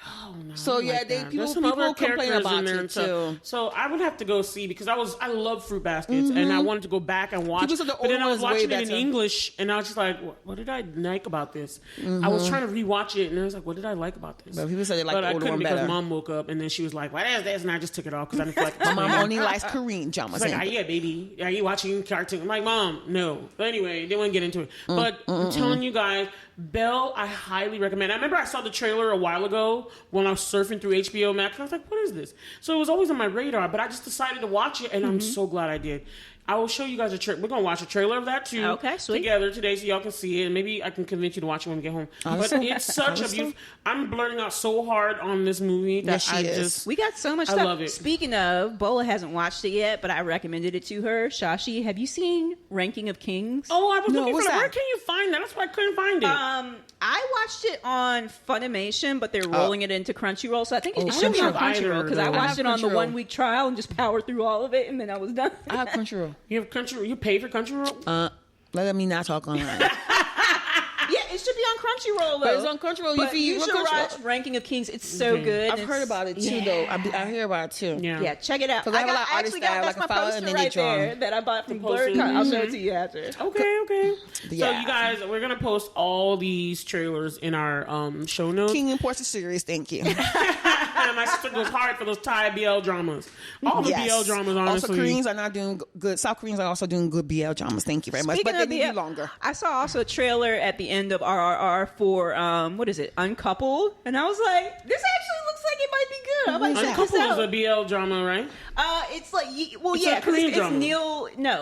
Oh no! So yeah, people complain about it too. So I would have to go see because I love Fruit Baskets and I wanted to go back and watch. But then I was watching it in English and I was just like, what did I like about this? I was trying to rewatch it and I was like, what did I like about this? But people said they like the older one better. Because Mom woke up and then she was like, what is this? And I just took it off because I didn't feel like my mom only likes Korean dramas. She's like, yeah, baby, are you watching cartoon? I'm like, Mom, no. But anyway, they wouldn't get into it. But I'm telling you guys, Belle, I highly recommend. I remember I saw the trailer a while ago when I was surfing through HBO Max. I was like, what is this? So it was always on my radar, but I just decided to watch it, and I'm so glad I did. I will show you guys a trailer. We're going to watch a trailer of that, too. Okay, sweet. Together today so y'all can see it. And maybe I can convince you to watch it when we get home. Awesome. But it's such a beautiful... I'm blurting out so hard on this movie that we got so much stuff. I love it. Speaking of, Bola hasn't watched it yet, but I recommended it to her. Shawshi, have you seen Ranking of Kings? Oh, I was looking for that. Where can you find that? That's why I couldn't find it. I watched it on Funimation, but they're rolling it into Crunchyroll, so I think it should be on Crunchyroll, because I watched it on the 1 week trial and just powered through all of it, and then I was done. I have Crunchyroll. You have Crunchyroll? You pay for Crunchyroll? Let me not talk online. Yeah, it should be on Crunchyroll, though. But it's on Crunchyroll. But you should watch Ranking of Kings. It's so good. I've heard about it, too, though. I hear about it, too. Yeah, check it out. Because I have a lot of artists that that's my poster right there that I bought from BlerdTalk. I'll show it to you after. Okay. Yeah. So, you guys, we're going to post all these trailers in our show notes. KinnPorsche the Series, thank you. man, my sister goes hard for those Thai BL dramas. All the BL dramas, honestly. Also, Koreans are not doing good. South Koreans are also doing good BL dramas. Thank you very much. But they need to be longer. I saw also a trailer at the end of RRR for, what is it, Uncoupled? And I was like, this actually looks like it might be good. I'm like, Uncoupled is a BL drama, right? It's like, well, it's yeah, a Korean drama.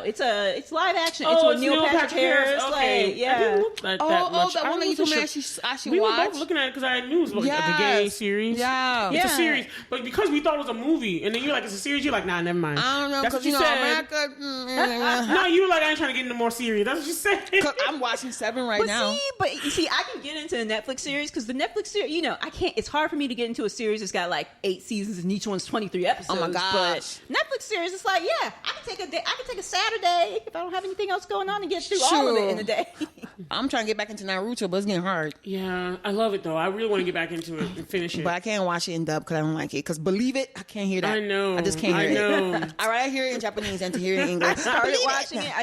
It's live action. Oh, it's with Neil Patrick Harris. Okay. Like, yeah. I didn't look like that much. That one that you told me I should we watch. were both looking at it because I knew it was like a gay series. Yeah. It's a series. But because we thought it was a movie, and then you're like, it's a series, you're like, nah, never mind. I don't know, that's what because, you said. America... No, you were like, I ain't trying to get into more series. That's what you said. Because I'm watching 7 right now. But see, I can get into the Netflix series because the Netflix series, I can't. It's hard for me to get into a series that's got like 8 seasons and each one's 23 episodes. Oh my gosh. But Netflix series, it's like, yeah, I can take a day. I can take a Saturday if I don't have anything else going on and get through all of it in a day. I'm trying to get back into Naruto, but it's getting hard. Yeah, I love it though. I really want to get back into it and finish it. But I can't watch it in dub because I don't like it. Because believe it, I can't hear that. I know. I just can't hear it. All right, I hear it in Japanese and to hear it in English. I started watching it. I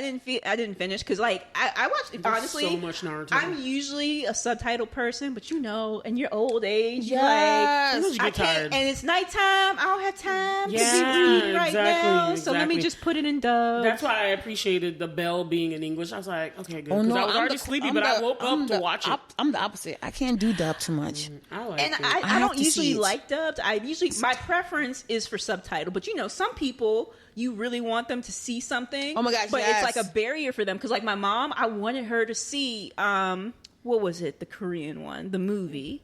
didn't finish because like I watched it, honestly. So much Naruto. I'm usually a subtitle person, but in your old age, yes. I can't. And it's nighttime. I don't have time to be reading right now. So let me just put it in dub. That's why I appreciated the Belle being in English. I was like, okay, good. Because I was already sleepy, but I woke up to watch it. I'm the opposite. I can't do dub too much. I like it. I don't usually like dubbed. My preference is for subtitle. But some people, you really want them to see something. Oh my gosh, but yes. it's like a barrier for them. Because like my mom, I wanted her to see, what was it? The Korean one, the movie.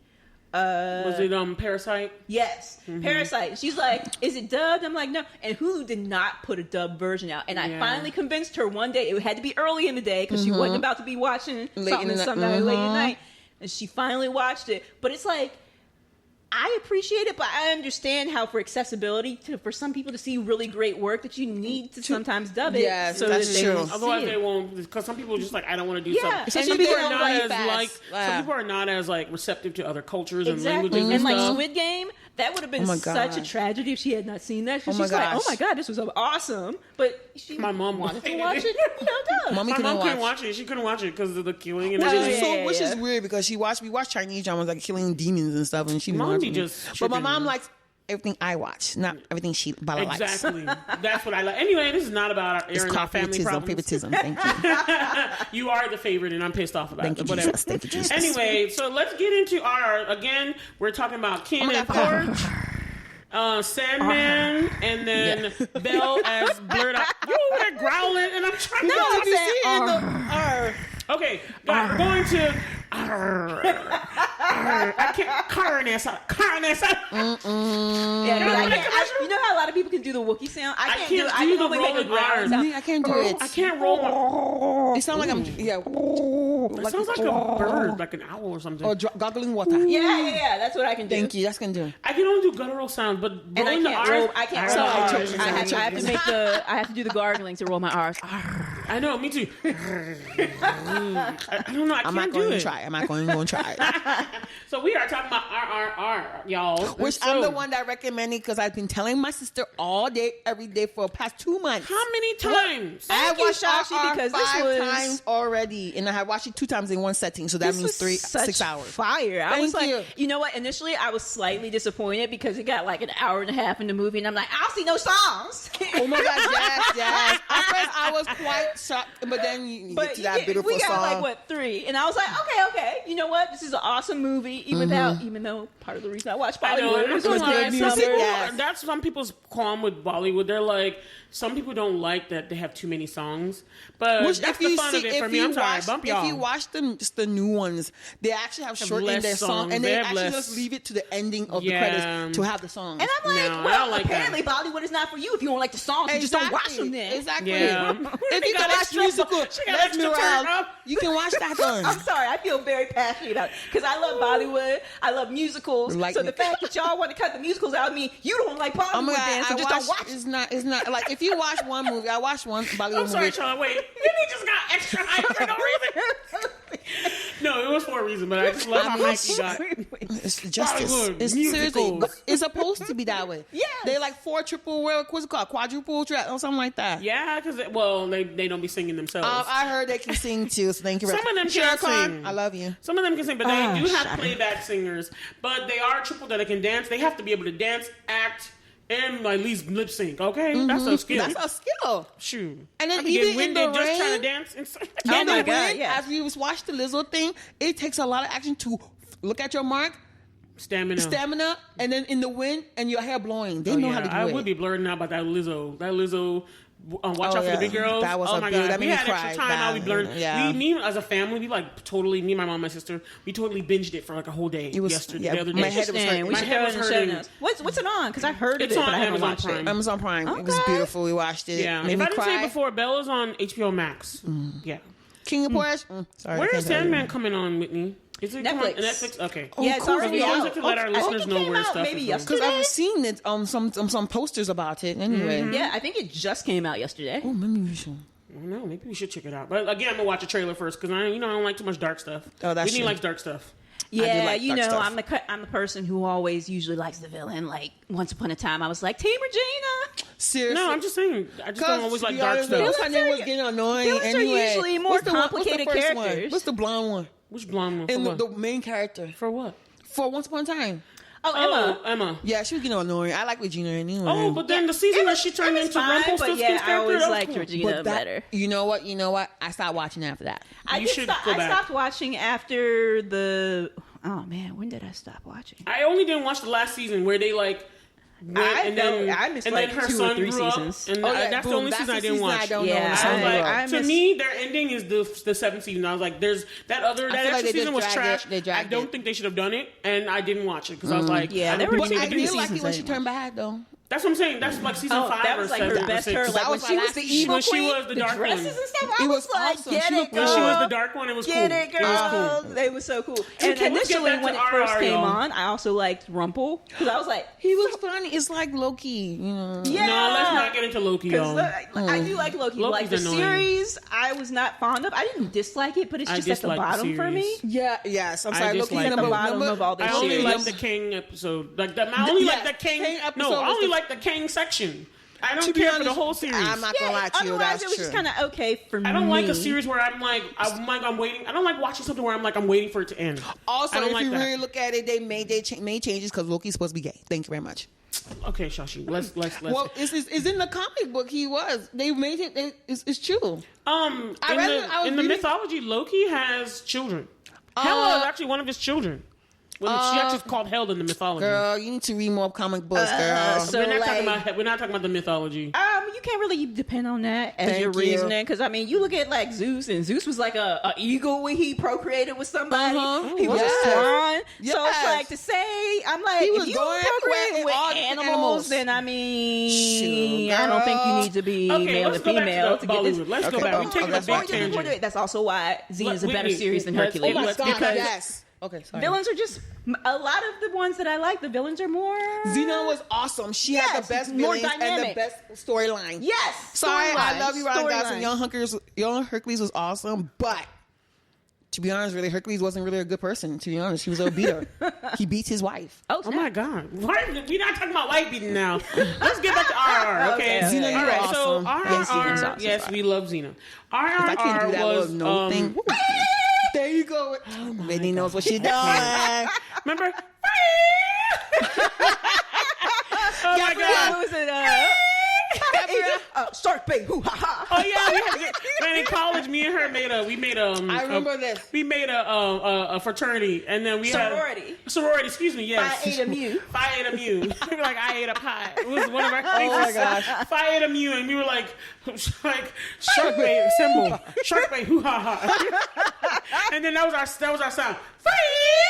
Was it Parasite? Yes, Parasite. She's like, is it dubbed? I'm like, no. And Hulu did not put a dubbed version out. And I finally convinced her one day. It had to be early in the day because she wasn't about to be watching something Sunday late at night. And she finally watched it. But it's like, I appreciate it, but I understand how for accessibility, for some people to see really great work, that you need to sometimes dub it. Yes, so that's that true. Otherwise, they won't. Because some people are just like, I don't want to do something. Some people are not really as fast. some people are not as like receptive to other cultures and Exactly. languages And stuff. like Squid Game, that would have been such a tragedy if she had not seen that. She's like, oh my god, this was awesome. But my mom wanted to watch it. My mom couldn't watch it. She couldn't watch it because of the killing and Which is weird because we watch Chinese dramas like killing demons and stuff, and she mom be just. But my mom likes everything I watch, not everything Bala likes. Exactly. That's what I like. Anyway, this is not about our family problems. Favoritism. Thank you. You are the favorite, and I'm pissed off about it. Whatever. Thank you, Jesus. Anyway, so let's get into again, we're talking about KinnPorsche, Sandman, and then Belle as Blerd Out. You over there growling, and I'm trying to say Okay, guys, we're going to. I can't. Carness. You know how a lot of people can do the Wookiee sound? I can't do it. I can only make a ground sound. I can't do it. I can't roll. It sounds like I'm. Yeah. It sounds like a bird, like an owl or something. Or goggling water. Yeah. That's what I can do. Thank you. That's gonna do. I can only do guttural sounds, but rolling the R's. I can't roll R's. I have to do the gargling to roll my R's. I know. Me too. I don't know. I'm not going to try. I'm not going to try. So we are talking about RRR, y'all. Which I'm the one that recommended because I've been telling my sister all day, every day for the past 2 months. How many times? I have watched Shawshi because this was 5 times already, and I have watched it 2 times in one setting, so that means 6 hours. Fire! I was like, you know what? Initially, I was slightly disappointed because it got like an hour and a half in the movie, and I'm like, I don't see no songs. Oh my god! Yes. At first, I was quite shocked, but then you get to that beautiful we got song. like 3, and I was like, okay. You know what? This is an awesome movie, even though part of the reason I watched Bollywood was good numbers. That's some people's qualm with Bollywood. They're like, some people don't like that they have too many songs, but that's the fun of it for me. I'm sorry, bump y'all. If you watch them, just the new ones, they actually have shortened their song, and they actually just leave it to the ending of the credits to have the songs. And I'm like, apparently Bollywood is not for you if you don't like the songs. You just don't watch them then. Exactly. Yeah. If you can watch musical, let's be real. You can watch that one. I'm sorry, I feel very passionate about it because I love Bollywood. I love musicals. So the fact that y'all want to cut the musicals out of me, you don't like Bollywood then, so just don't watch it. It's not like if you watch one movie, I watched one Bollywood movie. I'm sorry, Sean. Wait, you just got extra hype for no reason. No, it was for a reason, but I just love how hype he got. It's justice. It's seriously. It's supposed to be that way. Yeah. They're like 4 triple, what's it called? Quadruple or something like that. Yeah, because, they don't be singing themselves. I heard they can sing too, so thank you. Some of them can sing. I love you. Some of them can sing, but they do have playback singers. But they are triple that they can dance. They have to be able to dance, act, and at least lip sync. Okay, that's a skill. That's a skill. Shoot. And then I even get winded in the just rain, trying to dance. Inside. Oh my God! Yeah. As we watched the Lizzo thing, it takes a lot of action to look at your mark, stamina, and then in the wind and your hair blowing. They know how to do it. I would be blurting out about that Lizzo. Watch out for the big girls. That was oh my God. That we had extra time. How we blurred. Yeah. Me as a family, me and my mom and my sister, we totally binged it for like a whole day. The other day. My head was hurting. We should go and show us. What's it on? Because I heard of it, but I haven't watched it. Amazon Prime. Okay. It was beautiful. We watched it. Yeah. If I didn't say it before, Belle is on HBO Max. Yeah. KinnPorsche. Sorry. Where is Sandman coming on, Whitney? Is it Netflix? Netflix? Okay. Yeah, it's already we always out. have to let our listeners know where stuff maybe is yesterday. Because I've seen it some posters about it. Anyway. Yeah, I think it just came out yesterday. Oh, maybe we should. I don't know. Maybe we should check it out. But again, I'm gonna watch a trailer first because I don't like too much dark stuff. Oh, that's Whitney true. likes dark stuff. Yeah, like dark stuff. I'm the person who always usually likes the villain. Like once upon a time, I was like Team Regina. Seriously. No, I'm just saying. I just don't always like dark stuff. Villains was getting annoying. Villains are anyway. usually more complicated what's the first characters. One? What's the blonde one? Which blonde one? And For the what? main character. For what? For Once Upon a Time. Oh, Emma. Yeah, she was getting annoying. I like Regina anyway. Oh, but then the season where she turned into Rumpelstiltskin's character, I always that was liked cool. Regina better. You know what? I stopped watching after that. I stopped watching after the. Oh man, when did I stop watching? I only didn't watch the last season where they like. I missed like her 2 son or 3 grew up, seasons. and that's the only season I didn't watch. To me, their ending is the 7th season. I was like, "There's that extra season was trash." I don't think they should have done it, and I didn't watch it because I was like, "Yeah, I didn't like it when she turned bad though." That's what I'm saying. That's like season 5 that was or like 7 her best. or 6. Her like when she was the evil queen, she was the dark dresses one. and stuff. It was like, awesome. get it, girl. When she was the dark one, it was Get cool. it, girl. It was cool. They were so cool. Okay, And initially, when it first RR, came y'all. on, I also liked Rumple because I was like, He was funny. It's like Loki. You know. yeah. No, let's not get into Loki, y'all. I do like Loki. Loki's Like the annoying. series, I was not fond of. I didn't dislike it, but it's just at the bottom for me. Yeah. Yes. I'm I sorry. dislike Loki's it. number The bottom of all the I only series. like the King episode. Like I only like the King. episode No, I was only the- like the King section. I don't To be care for honest, the whole series. I'm not gonna lie to you. Otherwise, That's it was true. just kind of okay for me. I don't like a series where I'm waiting. I don't like watching something where I'm waiting for it to end. Also, I don't if like you that. really look at it, they made changes because Loki's supposed to be gay. Thank you very much. Okay, Shawshi, let's. Well, it's in the comic book. He was. They made it. It's true. In the mythology, Loki has children. Hela is actually one of his children. She actually called Hela in the mythology. Girl, you need to read more comic books, girl. So we're not talking about the mythology. You can't really depend on that as Thank your you. reasoning because you look at like Zeus, and Zeus was like a eagle when he procreated with somebody. He was a swan, so it's like to say I'm like He was if you going procreate with all animals, then I mean Shoot, I don't think you need to be male to female to get this. Let's go back. We're taking a big tangent. That's also why Xena is a better series than Hercules. Oh my God, because yes. Okay, sorry. villains are just a lot of the ones that I like. The villains are more. Xena was awesome. She had the best more villains and the dynamic. best storyline. Yes. Sorry, I storylines, love you, Ryan Gosling. storylines. Young Hercules was awesome, but to be honest, really, Hercules wasn't really a good person. To be honest, he was a beater. He beats his wife. Oh my God! We're not talking about wife beating now. Let's get back to RR. Okay, Xena, all you're right. awesome. So RR, awesome. yes, we love Xena. If I can't do RR that was little thing. There you go. Oh Whitney knows what she's doing. Remember? Oh my God! What was it? Shark Bait. Hoo ha ha. Oh yeah, man, in college, me and her made a. I remember this. We made a fraternity, and then we Sorority. had sorority. Excuse me, yes. Phi Eta Mu. Phi Eta Mu. We were like I ate a pie. It was one of our things. Oh my gosh. Phi Eta Mu, and we were like shark bait symbol, shark bait, hoo ha ha. And then that was our sound.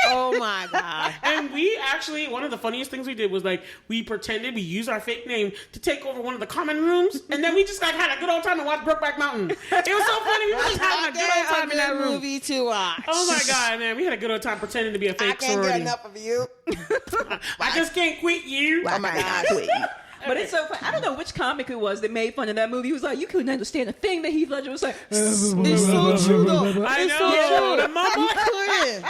Oh my God. And we actually, one of the funniest things we did was like, we used our fake name to take over one of the common rooms, and then we just like had a good old time and watched Brokeback Mountain. It was so funny. We were just having a good old time in that room. Movie to watch. Oh my God, man. We had a good old time pretending to be a fake I can't sorority. get enough of you. I just can't quit you. Oh my God. But it's so funny. I don't know which comic it was that made fun of that movie. He was like, you couldn't understand a thing that Heath Ledger was like. It's so true, though. I It's know. so true. The mama. Couldn't.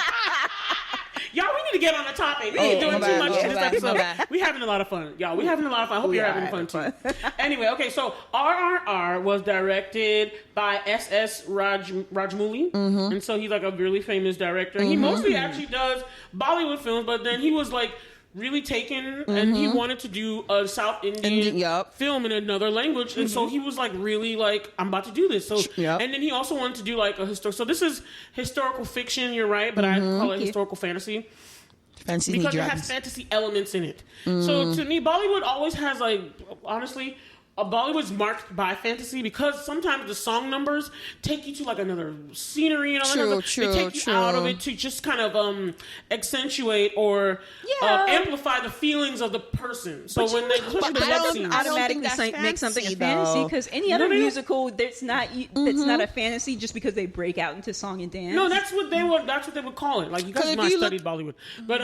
Y'all, we need to get on the topic. We ain't doing too much in this episode. We having a lot of fun. Y'all, we having a lot of fun. I hope you're having fun too. Anyway, okay, so RRR was directed by S.S. Rajamouli. And so he's like a really famous director. He mostly actually does Bollywood films, but then he was like really taken and he wanted to do a South Indian film in another language. And so he was like really like, I'm about to do this. So and then he also wanted to do like a historical. So this is historical fiction, you're right, but I call it historical fantasy. Fancy because it has fantasy elements in it. So to me, Bollywood always has like, honestly, Bollywood's marked by fantasy because sometimes the song numbers take you to like another scenery and all that. They take you out of it to just kind of accentuate or amplify the feelings of the person. So but when they automatically make something a fantasy because any other musical that's not a fantasy just because they break out into song and dance. No, that's what they would call it. Like you guys might studied Bollywood, but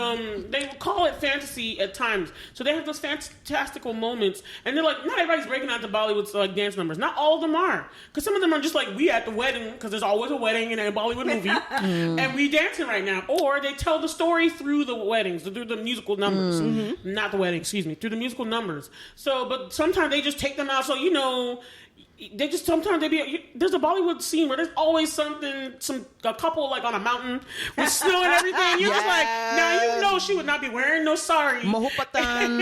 they would call it fantasy at times. So they have those fantastical moments, and they're like, not everybody's breaking out to Bollywood like dance numbers. Not all of them are, because some of them are just like we at the wedding, because there's always a wedding in a Bollywood movie, and we dancing right now. Or they tell the story through the weddings, through the musical numbers, not the wedding. Excuse me, through the musical numbers. So, but sometimes they just take them out. So you know. They just sometimes there's a Bollywood scene where there's always a couple like on a mountain with snow and everything. You're just like, now you know she would not be wearing no sari. Mahupatan.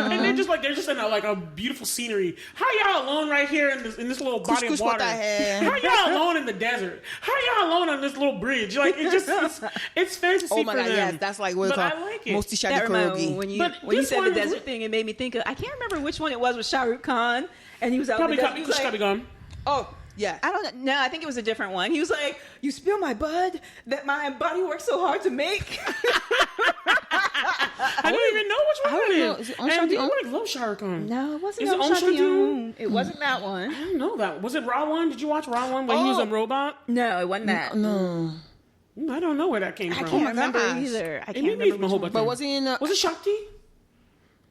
And they're just in a beautiful scenery. How y'all alone right here in this little body of water? How y'all alone in the desert? How y'all alone on this little bridge? Like it's fantasy. Oh my for God, them. yes, that's like what it's called. I like it. Mosti That reminds me Shadi when you said the desert thing, it made me think of I can't remember which one it was with Shah Rukh Khan. And he was out Probably in the desert. Kush Kabi Gum. Oh, yeah. I don't know. No, I think it was a different one. He was like, "You spill my bud that my body worked so hard to make." I don't even know which one it is. And I love Shah Rukh Khan. No, it wasn't. Is it Om Shanti Om? It wasn't that one. I don't know that. Was it Raw One? Did you watch Raw One when he was a robot? No, it wasn't that. No. I don't know where that came from. I can't remember either. I can't remember. But was he in? Was it Shakti?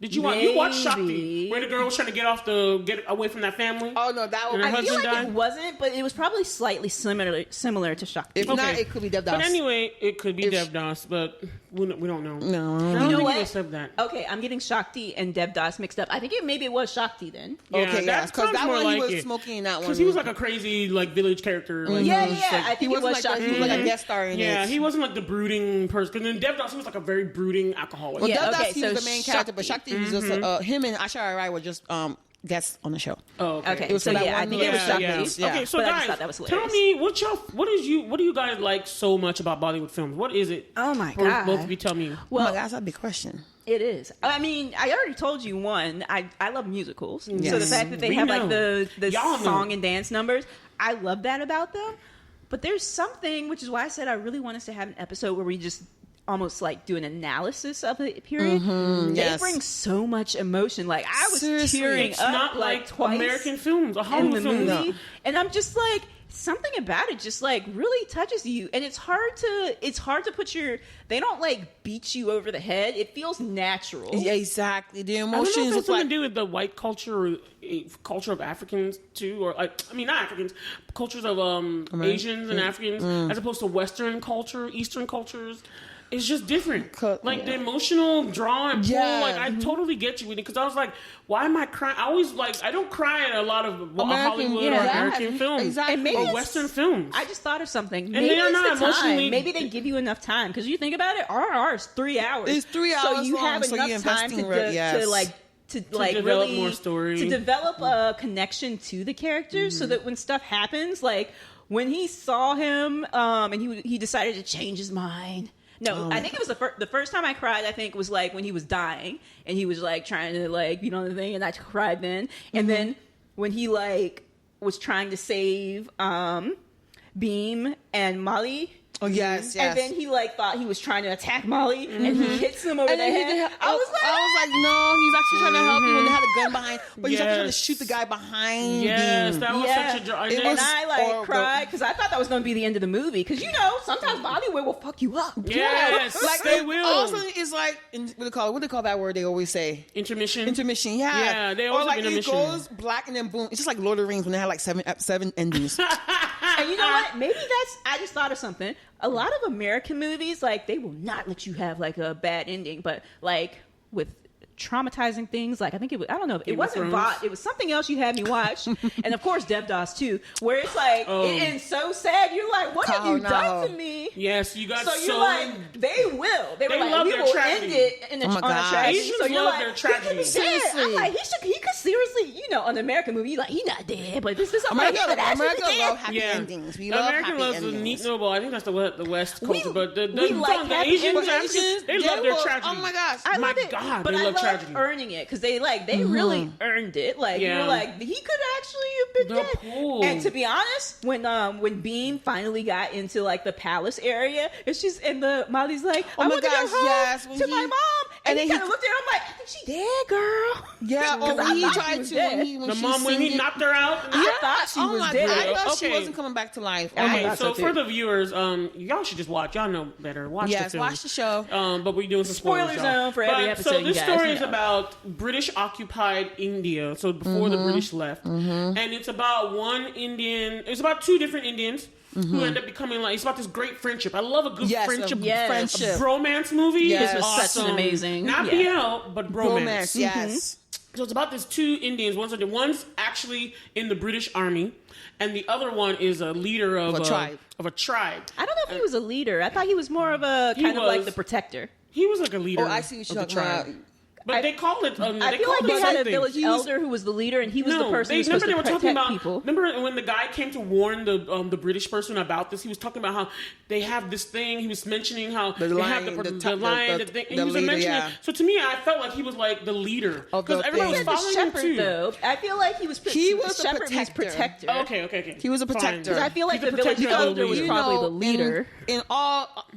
Did you watch? You watched Shakti, where the girl was trying to get away from that family? Oh no, that one. I feel like it wasn't, but it was probably slightly similar to Shakti. If not, it could be Devdas. But anyway, it could be Devdas, but we don't know. No, I don't think he accept that. Okay, I'm getting Shakti and Devdas mixed up. I think maybe it was Shakti then. Yeah, okay, yeah, because that one like he was smoking in that one. Because he was like a crazy village character. Like, I think it was Shakti. He was like a guest star in it. Yeah, he wasn't like the brooding person. Because in Devdas, he was like a very brooding alcoholic. Well, Devdas, he was the main character, but Shakti was just him and Aishwarya Rai were just guests on the show. Oh, okay. Okay, it was so I think it was Shakti. Yeah. Okay, so but guys, I just thought that was tell me what do you guys like so much about Bollywood films? What is it? Oh my God! Both of you tell me. Well, that's a big question. It is. I mean, I already told you one. I love musicals, Yes. so the fact that they have like the song and dance numbers, I love that about them. But there's something, which is why I said I really want us to have an episode where we just almost like do an analysis of the period. They bring so much emotion. Like I was tearing it's up not like twice American films, a in Hollywood the film. movie, and I'm just like something about it just like really touches you, and it's hard to put they don't like beat you over the head. It feels natural. Yeah, exactly. The I don't know if emotions it has look something like to do with the white culture or culture of Africans too, or not Africans, cultures of Asians and Africans, as opposed to Western culture, Eastern cultures. It's just different. Like the emotional draw and pull. Like I totally get you with it because I was like, why am I crying? I always I don't cry at a lot of Hollywood or American films exactly. or Western films. I just thought of something. And they are not emotionally. Maybe they give you enough time because you think about it. RRR is 3 hours. It's 3 hours so you long, have so enough you're time to develop really more story, to develop a connection to the characters, so that when stuff happens, like when he saw him and he decided to change his mind. No, I think it was the first time I cried. I think was like when he was dying and he was like trying to the thing, and I cried then. And then when he was trying to save Beam and Molly. Oh yes, yes. And then he like thought he was trying to attack Molly, and he hits him over the head. I was like, no, he's actually trying to help you when they had a gun behind, but he's actually trying to shoot the guy behind him. Yes, that was such a joke. And I like cried because I thought that was going to be the end of the movie. Because sometimes Bollywood will fuck you up. Yes, like they will. Also, it's like what they call that word they always say? Intermission. Yeah. Yeah, they always or like intermission. It goes black and then boom. It's just like Lord of the Rings when they had like seven endings. And you know what? Maybe I just thought of something. A lot of American movies, like, they will not let you have like a bad ending, but like with traumatizing things, like I think it was, I don't know, it wasn't Vought, it was something else you had me watch, and of course Devdas too, where it's like it ends so sad. You're like, what have you done to me? Yes, you got so you're like, they were like, love we their will tragedy. end it on a tragedy. Asians So you're love like, their tragedy. Seriously, I'm like, he could seriously, an American movie, like, he's not dead, but this is America love happy endings. We love American happy loves endings. the neat noble. I think that's the West culture, but the like Asians, they love their tragedy. Oh my gosh, my God, but they love I tragedy. Earning it because they really earned it. Like you're like, he could actually have been dead. And to be honest, when Bean finally got into like the palace area, and Molly's like, I want to go home to my mom, and he kind of looked at her. I'm like, I think she dead, girl. Yeah, or when he tried to when he knocked her out. I thought she was dead. I thought she wasn't coming back to life. Okay, so for the viewers, y'all should just watch. Y'all know better. Watch the film. Watch the show. But we're doing some spoiler zone for every episode. So this story is about British occupied India. So before the British left, and it's about one Indian. It's about two different Indians. Who end up becoming like, it's about this great friendship. I love a good friendship, friendship, bromance movie. Yes. This was awesome. such an amazing, not BL, but bromance. Yes. So it's about these two Indians. One's actually in the British Army, and the other one is a leader of a tribe. I don't know if he was a leader. I thought he was more of a kind of like the protector. He was like a leader. Oh, I see what you're talking about. But they call it. I feel like they had a village elder who was the leader, and he was the person who was supposed to protect people. Remember when the guy came to warn the British person about this? He was talking about how they have this thing. He was mentioning how they have the lion, the thing. He was mentioning it. So to me, I felt like he was like the leader because everyone was following him too. Though I feel like he was the protector. Okay. He was a protector. I feel like the village elder was probably the leader. In all,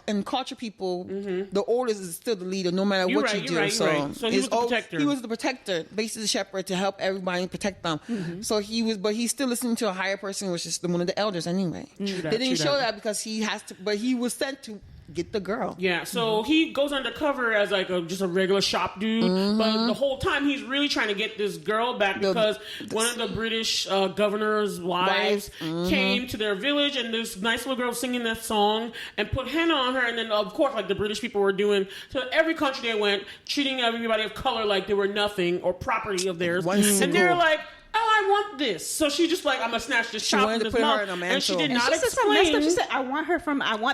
in culture people, the oldest is still the leader, no matter what you do. So he was the protector. He was the protector, basically the shepherd to help everybody protect them. So but he's still listening to a higher person, which is one of the elders anyway. They didn't show that because he has to, but he was sent to get the girl. Yeah, so he goes undercover as like just a regular shop dude, but the whole time he's really trying to get this girl back because one of the British governor's wives came to their village, and this nice little girl singing that song and put henna on her, and then of course like the British people were doing to every country they went, treating everybody of color like they were nothing or property of theirs, and they're like, oh, I want this. So she just like, I'm gonna snatch this shop from this mom. And she did not explain. She said, I want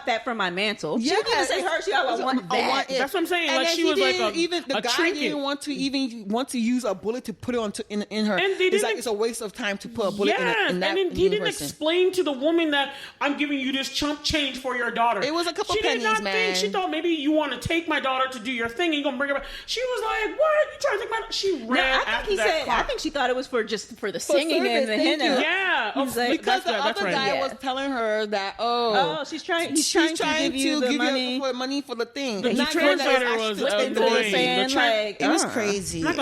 that from my mantle. She didn't say her. She I want that. I want it. That's what I'm saying. And like she was like the guy trinket. didn't want to use a bullet to put it in her. And it's a waste of time to put a bullet in that. And he didn't explain to the woman that I'm giving you this chump change for your daughter. It was a couple pennies, man. man. She thought maybe you want to take my daughter to do your thing and you're gonna bring her back. She was like, what? You trying to take my daughter? She ran after that clock. I think she thought it was for the singing and the henna. Yeah, because the other guy was telling her that he's trying to give you the money for the thing. The translator was annoying. It was crazy. I'm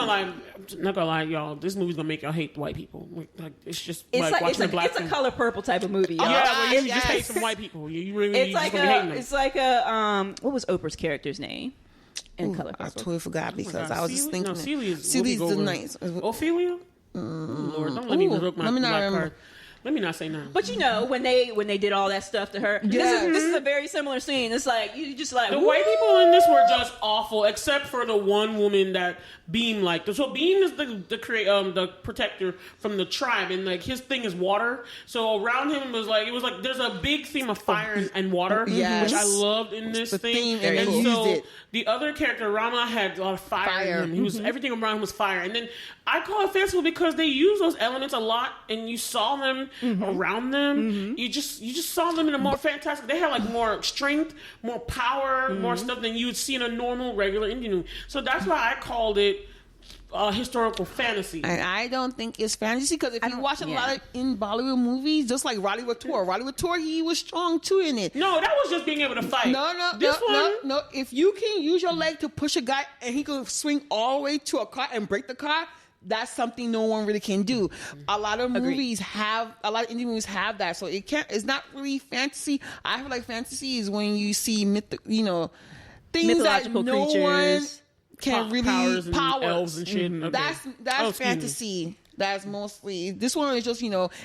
not gonna lie, y'all. This movie's gonna make y'all hate white people. Like it's just watching Black It's a color purple type of movie. Y'all. Yeah, where you just hate some white people. You really it's like what was Oprah's character's name? In Color Purple. I totally forgot because I was just thinking. No, Celia's the nice. Ophelia? Lord, don't let me look my black card. Let me not say nothing. But when they did all that stuff to her, this is a very similar scene. It's like you just like the white people in this were just awful, except for the one woman that Beam liked. So Beam is the protector from the tribe, and like his thing is water. So around him was like there's a big theme of fire and water, which I loved in this thing. And so the other character Rama had a lot of fire in him. He was everything around him was fire, and then I call it fanciful because they use those elements a lot, and you saw them around them. You just saw them in a more fantastic. They had like more strength, more power, more stuff than you would see in a normal regular Indian movie. So that's why I called it historical fantasy. And I don't think it's fantasy because if you watch a lot of in Bollywood movies, just like Roddy Couture, he was strong too in it. No, that was just being able to fight. No. If you can use your leg to push a guy and he can swing all the way to a car and break the car, that's something no one really can do. A lot of Indian movies have that, so it's not really fantasy. I feel like fantasy is when you see things that no one can really power. Elves and shit. Okay. That's fantasy. That's mostly, this one is just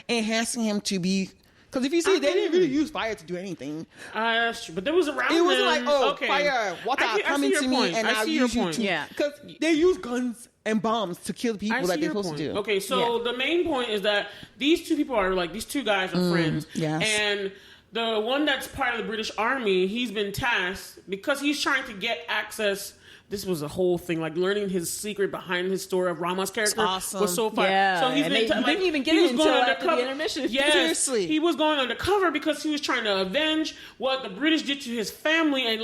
enhancing him to be. Because if you see, they didn't really use fire to do anything. That's true. But there was around. It wasn't like, fire, water, come into me, and I'll use you too. Yeah. Because they use guns and bombs to kill the people that they're supposed to do. Okay, so the main point is that these two people are these two guys are friends. Yes. And the one that's part of the British Army, he's been tasked because he's trying to get access. This was a whole thing, learning his secret behind his story of Rama's character was so far. Yeah, so he didn't even get it until after the intermission. Yes, seriously. He was going undercover because he was trying to avenge what the British did to his family, and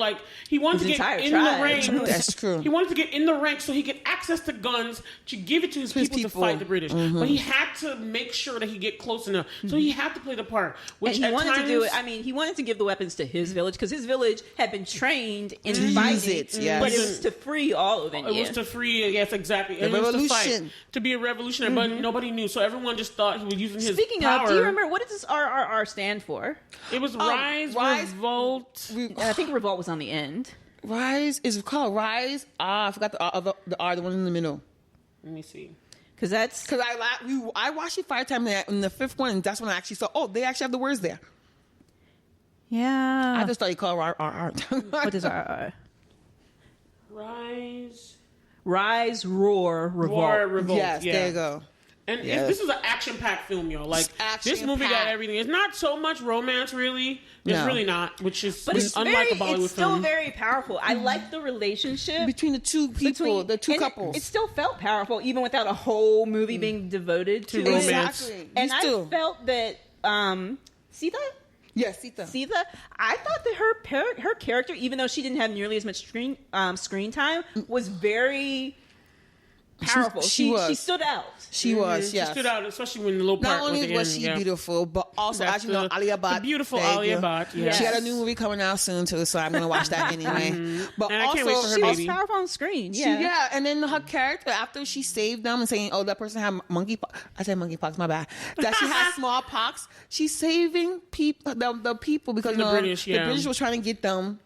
he wanted to get in the ranks. That's true. He wanted to get in the ranks so he could access the guns to give it to his people to fight the British. But he had to make sure that he get close enough. So he had to play the part. Which and he wanted to do it. I mean, he wanted to give the weapons to his village because his village had been trained in fighting, but it was to free all of India. It was to free, yes, exactly. The revolution. To be a revolutionary, but nobody knew. So everyone just thought he was using his Speaking power. of, do you remember, what does this RRR stand for? It was Rise, Revolt. I think Revolt was on the end. Rise is called Rise. I forgot the R, the one in the middle. Let me see. Because I watched it 5 times in the 5th one, and that's when I actually saw, they actually have the words there. Yeah. I just thought you called RRR. What is RRR? Rise, Roar, Revolt. Yes, there you go. And this is an action-packed film, y'all. This movie got everything. It's not so much romance, really. It's really not, which is unlike a Bollywood film. It's still very powerful. I like the relationship between the two people, the two couples. It still felt powerful, even without a whole movie being devoted to romance. Exactly. And I felt that Sita. Yes, Sita. I thought that her character, even though she didn't have nearly as much screen time, was very powerful. She stood out. She was, yes. She stood out, especially when the little part. Not only was she beautiful, but also, as you know, Alia Bhatt. The beautiful Alia Bhatt. Yes. She got a new movie coming out soon too, so I'm going to watch that anyway. But and also, I can't wait for her she baby. was powerful on screen. And then her character, after she saved them and saying, that person had monkeypox. I said monkeypox, my bad. That she had smallpox. She's saving people, the people because the British was trying to get them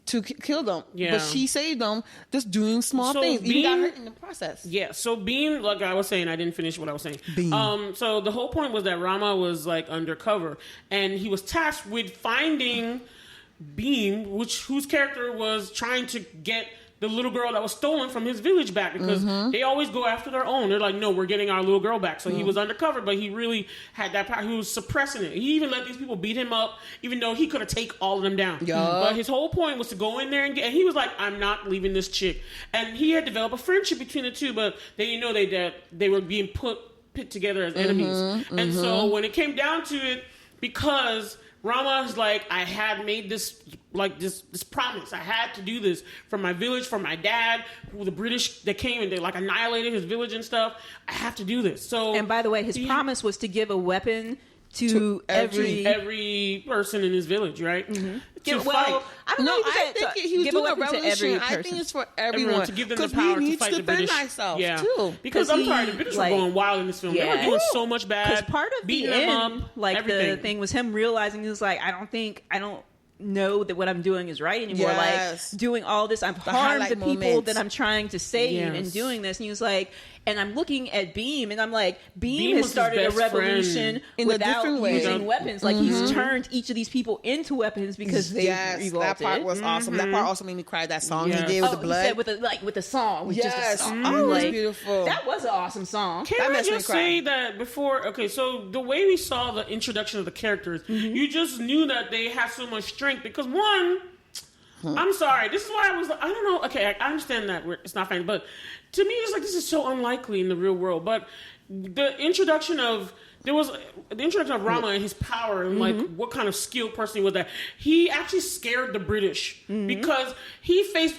to kill them. Yeah. But she saved them just doing small things. Even got hurt in the process. Yeah. So Beam, like I was saying, I didn't finish what I was saying. Beam. So the whole point was that Rama was undercover, and he was tasked with finding Beam, whose character was trying to get the little girl that was stolen from his village back, because they always go after their own. They're like, no, we're getting our little girl back. So he was undercover, but he really had that power. He was suppressing it. He even let these people beat him up, even though he could have taken all of them down. But his whole point was to go in there and he was like, I'm not leaving this chick. And he had developed a friendship between the two, but they didn't know that they were being pit together as enemies. And so when it came down to it, because Rama's like, I had made this promise. I had to do this for my village, for my dad, who the British that came and they annihilated his village and stuff. I have to do this. So, and by the way, his promise was to give a weapon to every person in his village, right? To fight. I don't know. I think he was doing a revolution. I think it's for everyone to give them the power to fight the British. Ourselves too. Because I'm sorry, the British were going wild in this film. They were doing so much bad. Because part of beating the them end, up, everything. the thing was him realizing he was like, I don't know that what I'm doing is right anymore. Doing all this, I've harmed the people that I'm trying to save and doing this. And he was like, and I'm looking at Beam, and I'm like, Beam has started a revolution without using weapons. He's turned each of these people into weapons because they revolted. That part was awesome. That part also made me cry. That song he did with the blood. He said with the song. Just a song. Oh, it was beautiful. That was an awesome song. Can I just say that before? Okay, so the way we saw the introduction of the characters, you just knew that they had so much strength because one. I'm sorry. This is why I was like, I don't know. Okay, I understand that it's not funny, but to me, it's like this is so unlikely in the real world. But the introduction of Rama and his power and what kind of skilled person he was, that he actually scared the British because he faced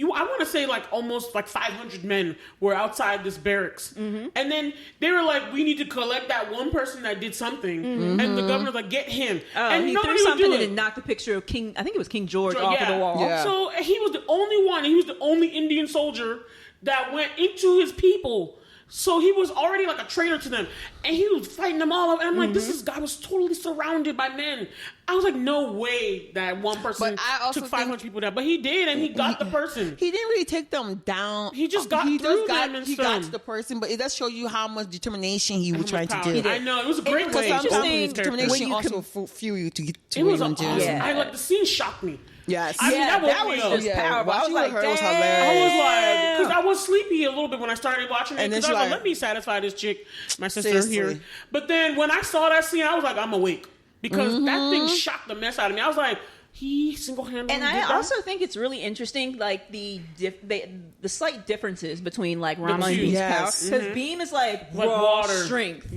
I want to say like almost like 500 men were outside this barracks. And then they were like, we need to collect that one person that did something. And the governor's like, get him. And he threw something and knocked the picture of King, I think it was King George off of the wall. Yeah. So he was the only one. He was the only Indian soldier that went into his people. So he was already like a traitor to them. And he was fighting them all up. And I'm like, this guy was totally surrounded by men. I was like, no way that one person took 500 people down. But he did, and he got the person. He didn't really take them down. He just got through them and he got to the person, but it does show you how much determination he was trying to do. I know. It was a great way. Sometimes determination also fuel you to even do. Awesome. I like the scene shocked me. Yes. I mean, that was just powerful. I was like, her was hilarious. I was like, because I was sleepy a little bit when I started watching it. Because I was like, let me satisfy this chick, my sister here. But then when I saw that scene, I was like, I'm awake. Because that thing shocked the mess out of me. I was like, he single-handedly and I also think it's really interesting, like the slight differences between like Rama and Beam's power, because Beam is like raw strength,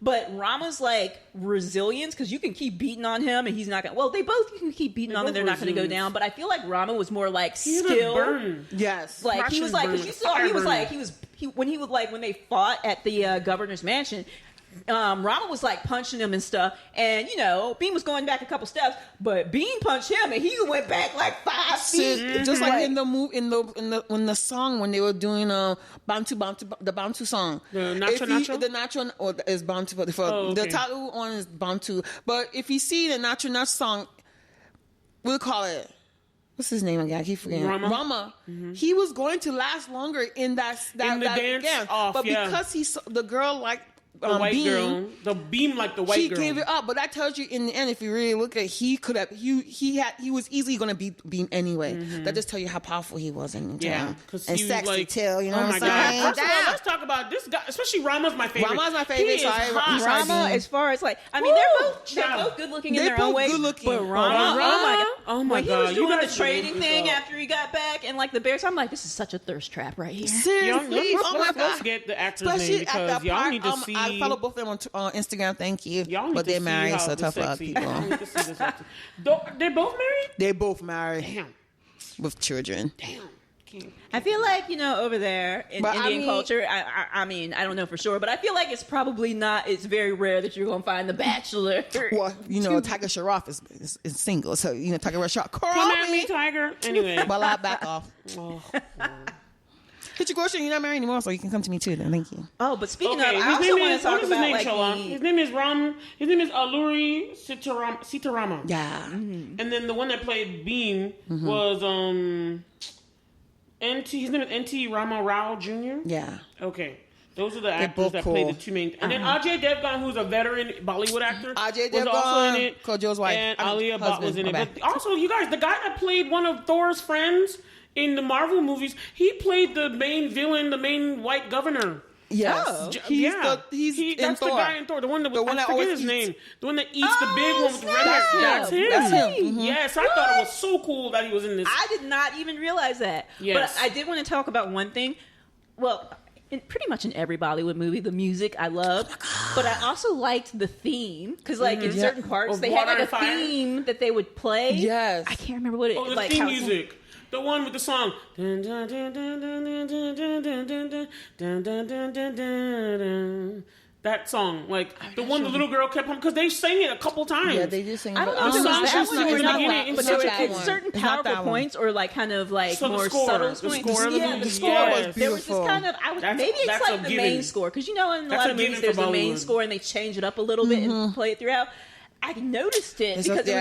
but Rama's like resilience, because you can keep beating on him and he's not gonna. Well, you can keep beating on them, they're not going to go down. But I feel like Rama was more like skill. Yes, like he was like, because you saw he was like when they fought at the governor's mansion. Rama was like punching him and stuff, and Beam was going back a couple steps, but Beam punched him and he went back like 5 feet. Just like in the song when they were doing Bantu, the Bantu song, the Nacho or is Bantu the title on is Bantu. But if you see the Nacho song, we'll call it. What's his name again? I keep forgetting. Rama. He was going to last longer in that dance again, off, but because he saw the girl like. The white girl, the Beam like the white girl. She gave it up, but that tells you in the end, if you really look at it, he could have, he was easily going to beat Beam anyway. That just tell you how powerful he was in the time. And sexy too, you know what I'm saying? First of all, let's talk about this guy, especially Rama's my favorite. Rama's my favorite. He is hot. Rama, as far as like, I mean, they're both good looking in their own way. But Rama, oh my God, when he was doing the trading thing after he got back and like the bears, I'm like, this is such a thirst trap right here. Seriously, let's get the actor's name because y'all need to see. I follow both of them on Instagram. Thank you. But they're married, so tough luck, people. They're both married? They're both married. Damn. With children. Damn. I feel like, over there in Indian culture, I mean, I don't know for sure, but I feel like it's probably not, it's very rare that you're going to find the bachelor. Well, Tiger Shroff is single, so, Tiger Shroff. Come at me, Tiger. Anyway. Well, I'll back off. Hit your question. You're not married anymore, so you can come to me too. Then, thank you. Oh, but speaking of, I also want to talk about like his name is Alluri Sitarama. Yeah. And then the one that played Beam was NT. His name is NT Rama Rao Jr. Yeah. Okay. Those are the actors that play the two main. And then Ajay Devgan, who's a veteran Bollywood actor, was also in it. Kojo's wife. And Alia Bhatt was in it. But also, you guys, the guy that played one of Thor's friends in the Marvel movies, he played the main villain, the main white governor. Yes. Oh. That's the guy in Thor. The one that I forget his name. The one that eats the big one with the red hair. That's him. That's him. Yes, I thought it was so cool that he was in this. I did not even realize that. Yes. But I did want to talk about one thing. Well, pretty much in every Bollywood movie, the music I love, but I also liked the theme because, like, in certain parts, they had like a theme that they would play. Yes, I can't remember what it. Oh, the like theme music. The one with the song. That song, like the one the little girl kept on, because they sang it a couple times. Yeah, they did sing it. I don't know if it was that one or not, but it's certain powerful points or like kind of like more subtle points. The score of the movie. The score was beautiful. There was this kind of, maybe it's like the main score, because in a lot of movies there's a main score and they change it up a little bit and play it throughout. I noticed it because it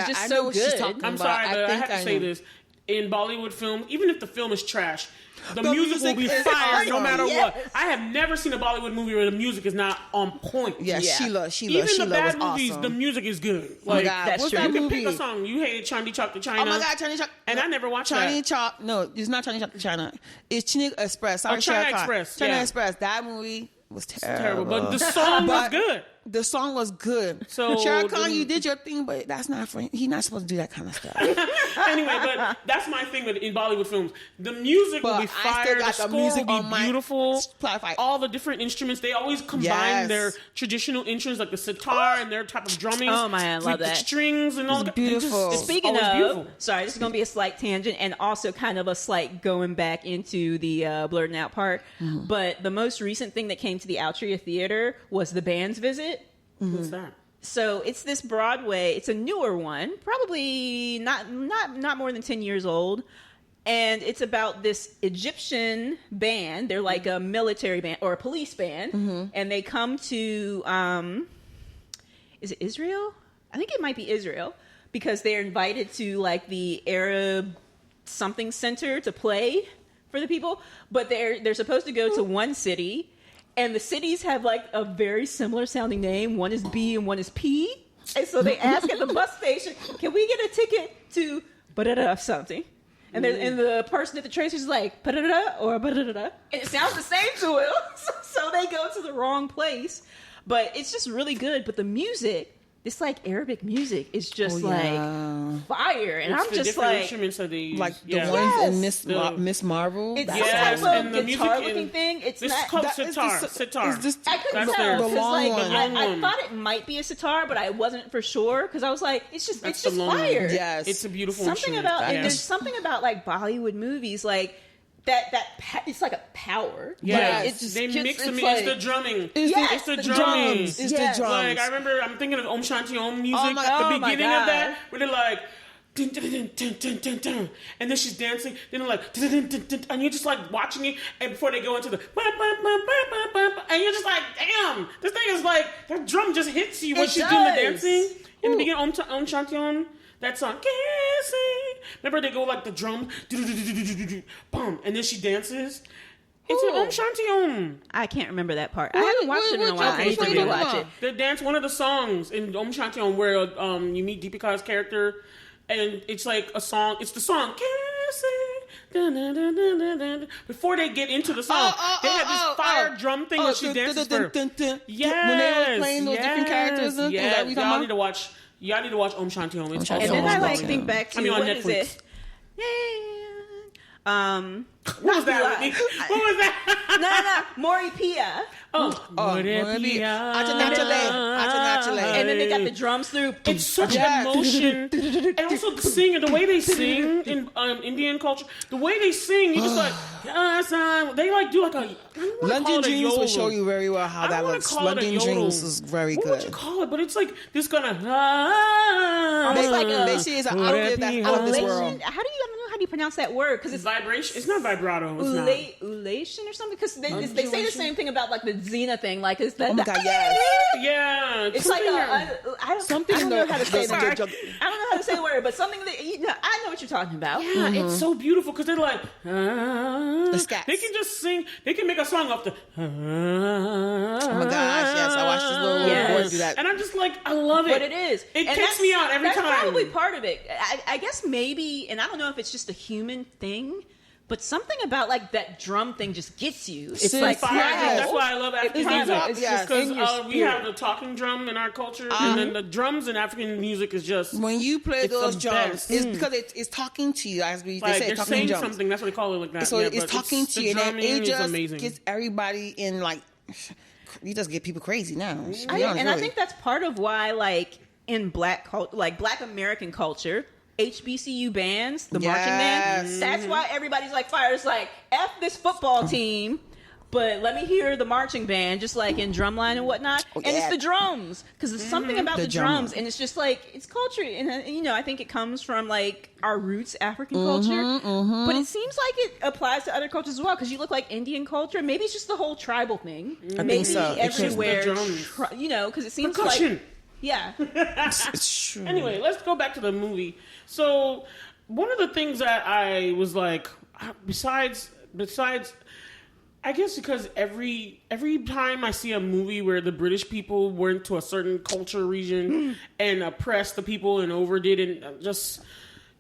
was just so good. I'm sorry, but I have to say this. In Bollywood film, even if the film is trash, the music will be fire no matter what. I have never seen a Bollywood movie where the music is not on point. Yeah, Sheila even the bad was movies, awesome. The music is good. Like, that's true. You can pick a song. You hated Chandi Chop to China. Oh my God, Chandi Chop. And I never watched that. Chandi Chop. No, it's not Chandi Chop to China. It's China Express. Sorry, China Express. China Express. That movie was terrible. But the song was good. The song was good. So Shah Khan, you did your thing, but that's not for him. He's not supposed to do that kind of stuff. Anyway, but that's my thing in Bollywood films. The music will be fire. The score will be beautiful. All the different instruments, they always combine their traditional instruments, like the sitar and their type of drumming. Oh man, I love that. The strings and all that. Beautiful. Speaking of, sorry, this is going to be a slight tangent and also kind of a slight going back into the Blerding Out part. Mm-hmm. But the most recent thing that came to the Altria Theater was the band's visit. Mm-hmm. What's that? So it's this Broadway. It's a newer one, probably not more than 10 years old, and it's about this Egyptian band. They're like a military band or a police band, and they come to is it Israel? I think it might be Israel because they're invited to like the Arab something center to play for the people, but they're supposed to go to one city. And the cities have like a very similar sounding name. One is B and one is P. And so they ask at the bus station, can we get a ticket to ba-da-da something? And the person at the train is like, ba-da-da or ba-da-da. And it sounds the same to him. So they go to the wrong place. But it's just really good. But the music, this like Arabic music is just like fire, and it's I'm just like instruments that they use. Like the ones in Miss Marvel. It's some type of guitar-looking thing. It's this not. is called sitar. Sitar. I couldn't tell because like I thought it might be a sitar, but I wasn't for sure because I was like, it's just fire. Yes, it's a beautiful something instrument. about and there's something about like Bollywood movies like. It's like a power. Yeah, like, they mix them. Like, it's the drumming. It's the drumming. It's the drums. Like I remember, I'm thinking of Om Shanti Om music. The beginning of that, where they're like, dun, dun, dun, dun, dun, dun, dun, and then she's dancing. Then they're like, dun, dun, dun, dun, and you're just like watching it. And before they go into the, and you're just like, damn, this thing is like that drum just hits you when she's doing the dancing. In the beginning, Om Shanti Om. That song, remember they go like the drum, boom, and then she dances. It's an Om Shanti Om. I can't remember that part. I haven't watched it in a while. I need to rewatch it. The dance, one of the songs in Om Shanti Om where you meet Deepika's character, and it's like a song. It's the song. Before they get into the song, they have this fire drum thing that she dances for. Yes, when they were playing those different characters. Y'all need to watch. Y'all need to watch Om Shanti Om. It's and then I like think back to on what Netflix. Is it? What was that? What was that? No. Re Piya. Re Piya. And then they got the drums through. It's such emotion. And also the singing, the way they sing in Indian culture, the way they sing, you just like, they like do like a London Dreams will show you very well how that looks. London Dreams is very good. What would you call it? But it's like this kind of they say it's an octave that's out of this world. How do you pronounce that word? Because it's vibration. It's not vibrato. It's not. Ulation or something. Because they say the same thing about like the Xena thing. Like it's that. Oh my God, yes. Yeah. It's like I don't know how to say that. I don't know how to say the word, but something that I know what you're talking about. Yeah, it's so beautiful because they're like, the scats. They can just sing. They can make a song off the. Oh my gosh, yes, I watched this little boy do that, and I'm just like, I love it. But it is. It kicks me out every time. That's probably part of it. I guess maybe, and I don't know if it's just a human thing. But something about like that drum thing just gets you. It's like fire. That's why I love African music. Because we have the talking drum in our culture, and then the drums in African music is just when you play those drums, it's because it's talking to you. As they say, they're saying something. That's what they call it like that. So it's talking to you, and it just amazing. Gets everybody in like. You just get people crazy now. I think that's part of why, like in Black American culture. HBCU bands, the marching band. That's why everybody's like fire. It's like F this football team, but let me hear the marching band, just like in drumline and whatnot. And it's the drums because there's something about the drums, and it's just like it's culture. And I think it comes from like our roots, African culture. But it seems like it applies to other cultures as well because you look like Indian culture. Maybe it's just the whole tribal thing. I think so. Everywhere, because it seems percussion. Like. Yeah. It's true. Anyway, let's go back to the movie. So, one of the things that I was like, besides, I guess because every time I see a movie where the British people went to a certain culture region and oppressed the people and overdid it, just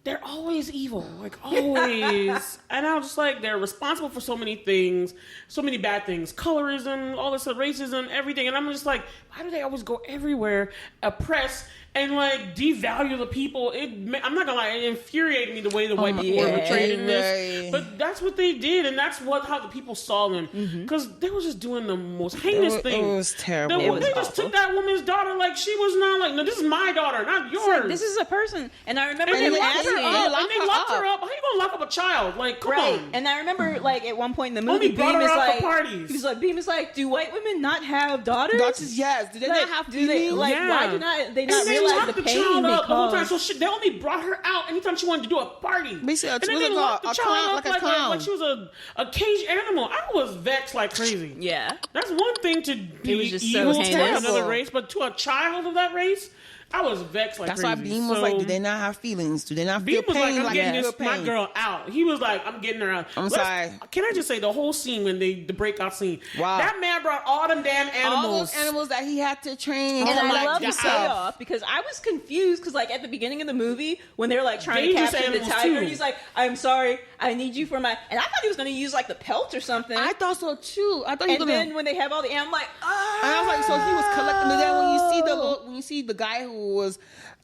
they're always evil, like always. And I was just like, they're responsible for so many things, so many bad things, colorism, all this racism, everything. And I'm just like, why do they always go everywhere, oppress and like devalue the people? I'm not gonna lie, it infuriated me the way the white people were portrayed in this. But that's what they did, and that's how the people saw them, because they were just doing the most heinous thing. It was terrible. They just took that woman's daughter like she was not like, no, this is my daughter, not yours. Like, this is a person, and I remember they locked her up. How you gonna lock up a child? Like, come on. And I remember like at one point in the movie, Beam is like, parties. He was like, Beam is like, do white women not have daughters? Yes. Do they like, not have feelings? Why do they not realize the pain they up the whole time, caused? so they only brought her out anytime she wanted to do a party. Basically, and then they locked the child up like she was a caged animal. I was vexed like crazy. Yeah, that's one thing to be evil to another race, but to a child of that race, I was vexed like crazy. That's why Beam was like, do they not have feelings? Do they not feel pain? Beam was like, I'm getting my girl out. He was like, I'm getting her out. I'm sorry. Can I just say the whole scene when the breakout scene? Wow. That man brought all them damn animals. All those animals that he had to train. And I love the payoff because I was confused because like at the beginning of the movie when they're like trying to capture the tiger, he's like, I'm sorry, I need you for my... And I thought he was going to use like the pelt or something. I thought so too. I thought he was going to... And then when they have all the animals, I'm like, ah. And I was like, so he was collecting. And then when you see the guy who was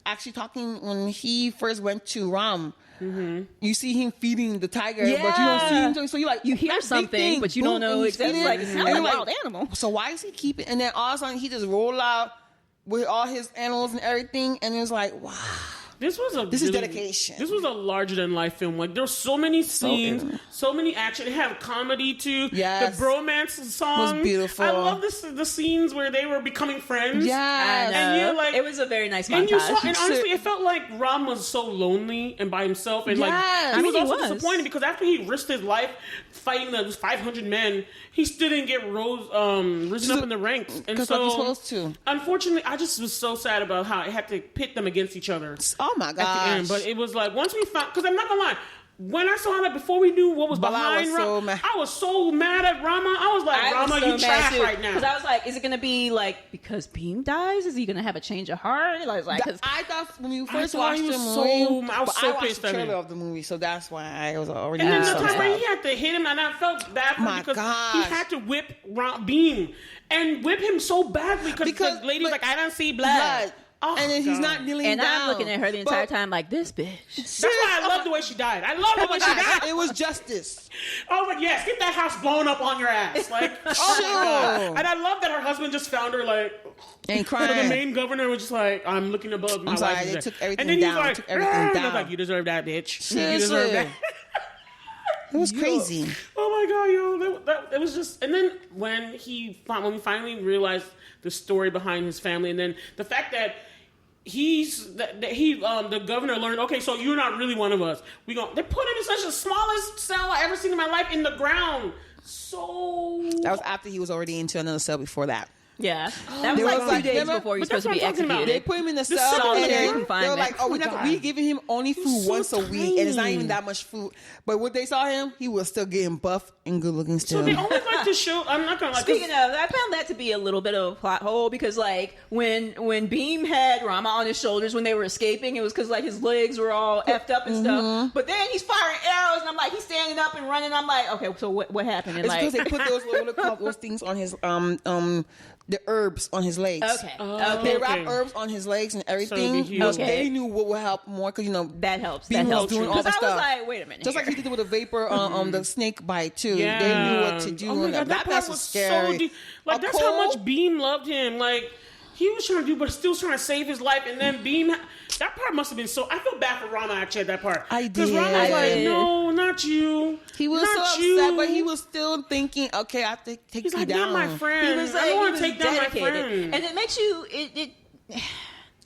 actually talking when he first went to Ram, you see him feeding the tiger, but you don't see him. So you hear something, but you don't know exactly. Like it's not a wild animal. So why is he keeping? And then all of a sudden he just roll out with all his animals and everything, and it's like, wow. This is dedication. This was a larger than life film. Like there were so many scenes, so many action. It had comedy too. Yes. The bromance song was beautiful. I love the scenes where they were becoming friends. Yeah, and you're like, it was a very nice montage. And honestly, it felt like Ram was so lonely and by himself, and he was also disappointed because after he risked his life fighting those 500 men, he still didn't get risen up in the ranks. And so, he's supposed to. Unfortunately, I just was so sad about how it had to pit them against each other. Oh my god! At the end, but it was like once we found, because I'm not gonna lie, when I saw that before we knew what was behind Rama, I was so mad at Rama. I was like, Rama, you trash right now. Because I was like, is it gonna be like because Beam dies? Is he gonna have a change of heart? Like, I thought when we first watched the movie, I watched the trailer of the movie, so that's why I was already. And then the time where he had to hit him, and I felt bad for him because he had to whip Beam and whip him so badly because the lady's like, I don't see blood. Oh, and then he's not kneeling down. And I'm looking at her the entire time like, this bitch. That's why I love the way she died. I love the way she died. It was justice. Oh, but yes, get that house blown up on your ass. Like, oh my God. And I love that her husband just found her like... And crying. So the main governor was just like, I'm looking above my wife. They took everything and then down. He was like, and I was like, you deserve that, bitch. Seriously. You deserve that. It was crazy. Oh my God, yo. It was just... And then when we finally realized the story behind his family, and then the fact that the governor learned, okay, so you're not really one of us. They put him in such the smallest cell I've ever seen in my life in the ground. So that was after he was already into another cell before that. Yeah, that was like 2 days before he was supposed to be executed. They put him in the cell and they were like, we giving him only food once a week, and it's not even that much food. But when they saw him, he was still getting buff and good looking still. So they always like to show. I'm not gonna. Speaking of, I found that to be a little bit of a plot hole because like when Beam had Rama on his shoulders when they were escaping, it was because like his legs were all effed up and stuff. But then he's firing arrows, and I'm like, he's standing up and running. I'm like, okay, so what happened? And it's because they put those things on his the herbs on his legs. Okay. They wrap herbs on his legs and everything. So they knew what would help more because that helps. Beam was doing all the stuff. I was like, wait a minute. Just like he did with the vapor on the snake bite too. Yeah. They knew what to do. Oh my God, that part was scary. So like that's how much Beam loved him. Like he was trying to do, but still trying to save his life. And then Beam, that part must have been so. I feel bad for Rama actually at that part. I did. Because Rama was like, no, not you. He was so upset, but he was still thinking, okay, I have to take you down. Not my friend. He was like, I don't want to take down my friend. And it makes you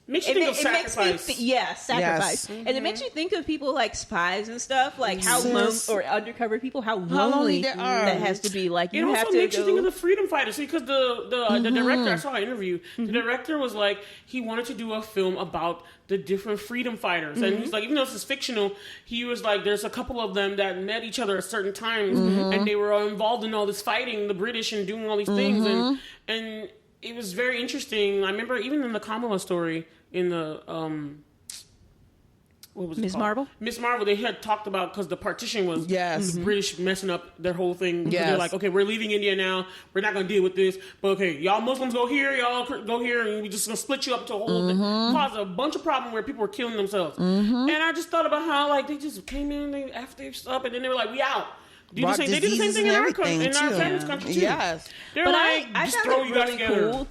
makes you think of sacrifice. Sacrifice. Yes. And it makes you think of people like spies and stuff, like how or undercover people, how lonely they are. That has to be. Like you it have also to makes you think of the freedom fighters. See, because the director, I saw an interview. The director was like, he wanted to do a film about the different freedom fighters, and he's like, even though this is fictional, he was like, there's a couple of them that met each other at certain times, and they were involved in all this fighting the British and doing all these things, and it was very interesting. I remember even in the Kamala story in the what was it Ms. called? Marvel? Miss Marvel, they had talked about, because the partition was the British messing up their whole thing. Yes. They're like, okay, we're leaving India now. We're not going to deal with this. But okay, y'all Muslims go here, y'all go here, and we're just going to split you up into a whole thing. Caused a bunch of problem where people were killing themselves. And I just thought about how, like, they just came in, they after their stuff, and then they were like, we out. They did the same thing in our family's country too. Yes, they're but like, I just found throw it you guys really together. cool.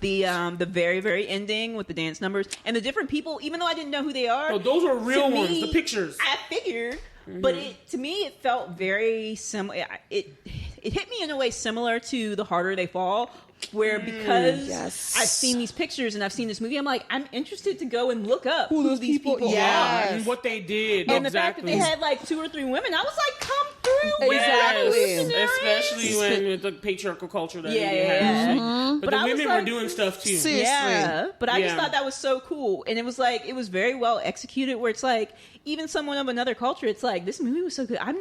The very very ending with the dance numbers and the different people. Even though I didn't know who they are, Oh, those were real ones. Me, the pictures. I figured, but to me it felt very similar. It hit me in a way similar to The Harder They Fall. Where because I've seen these pictures and I've seen this movie, I'm like, I'm interested to go and look up who these people are and what they did. and the fact that they had like 2 or 3 women. I was like, come through, Exactly. Especially when with the patriarchal culture that Yeah, India has. But the I was women like, were doing stuff too. Seriously. Yeah, but I just thought that was so cool, and it was like it was very well executed. Where it's like even someone of another culture, it's like this movie was so good. I'm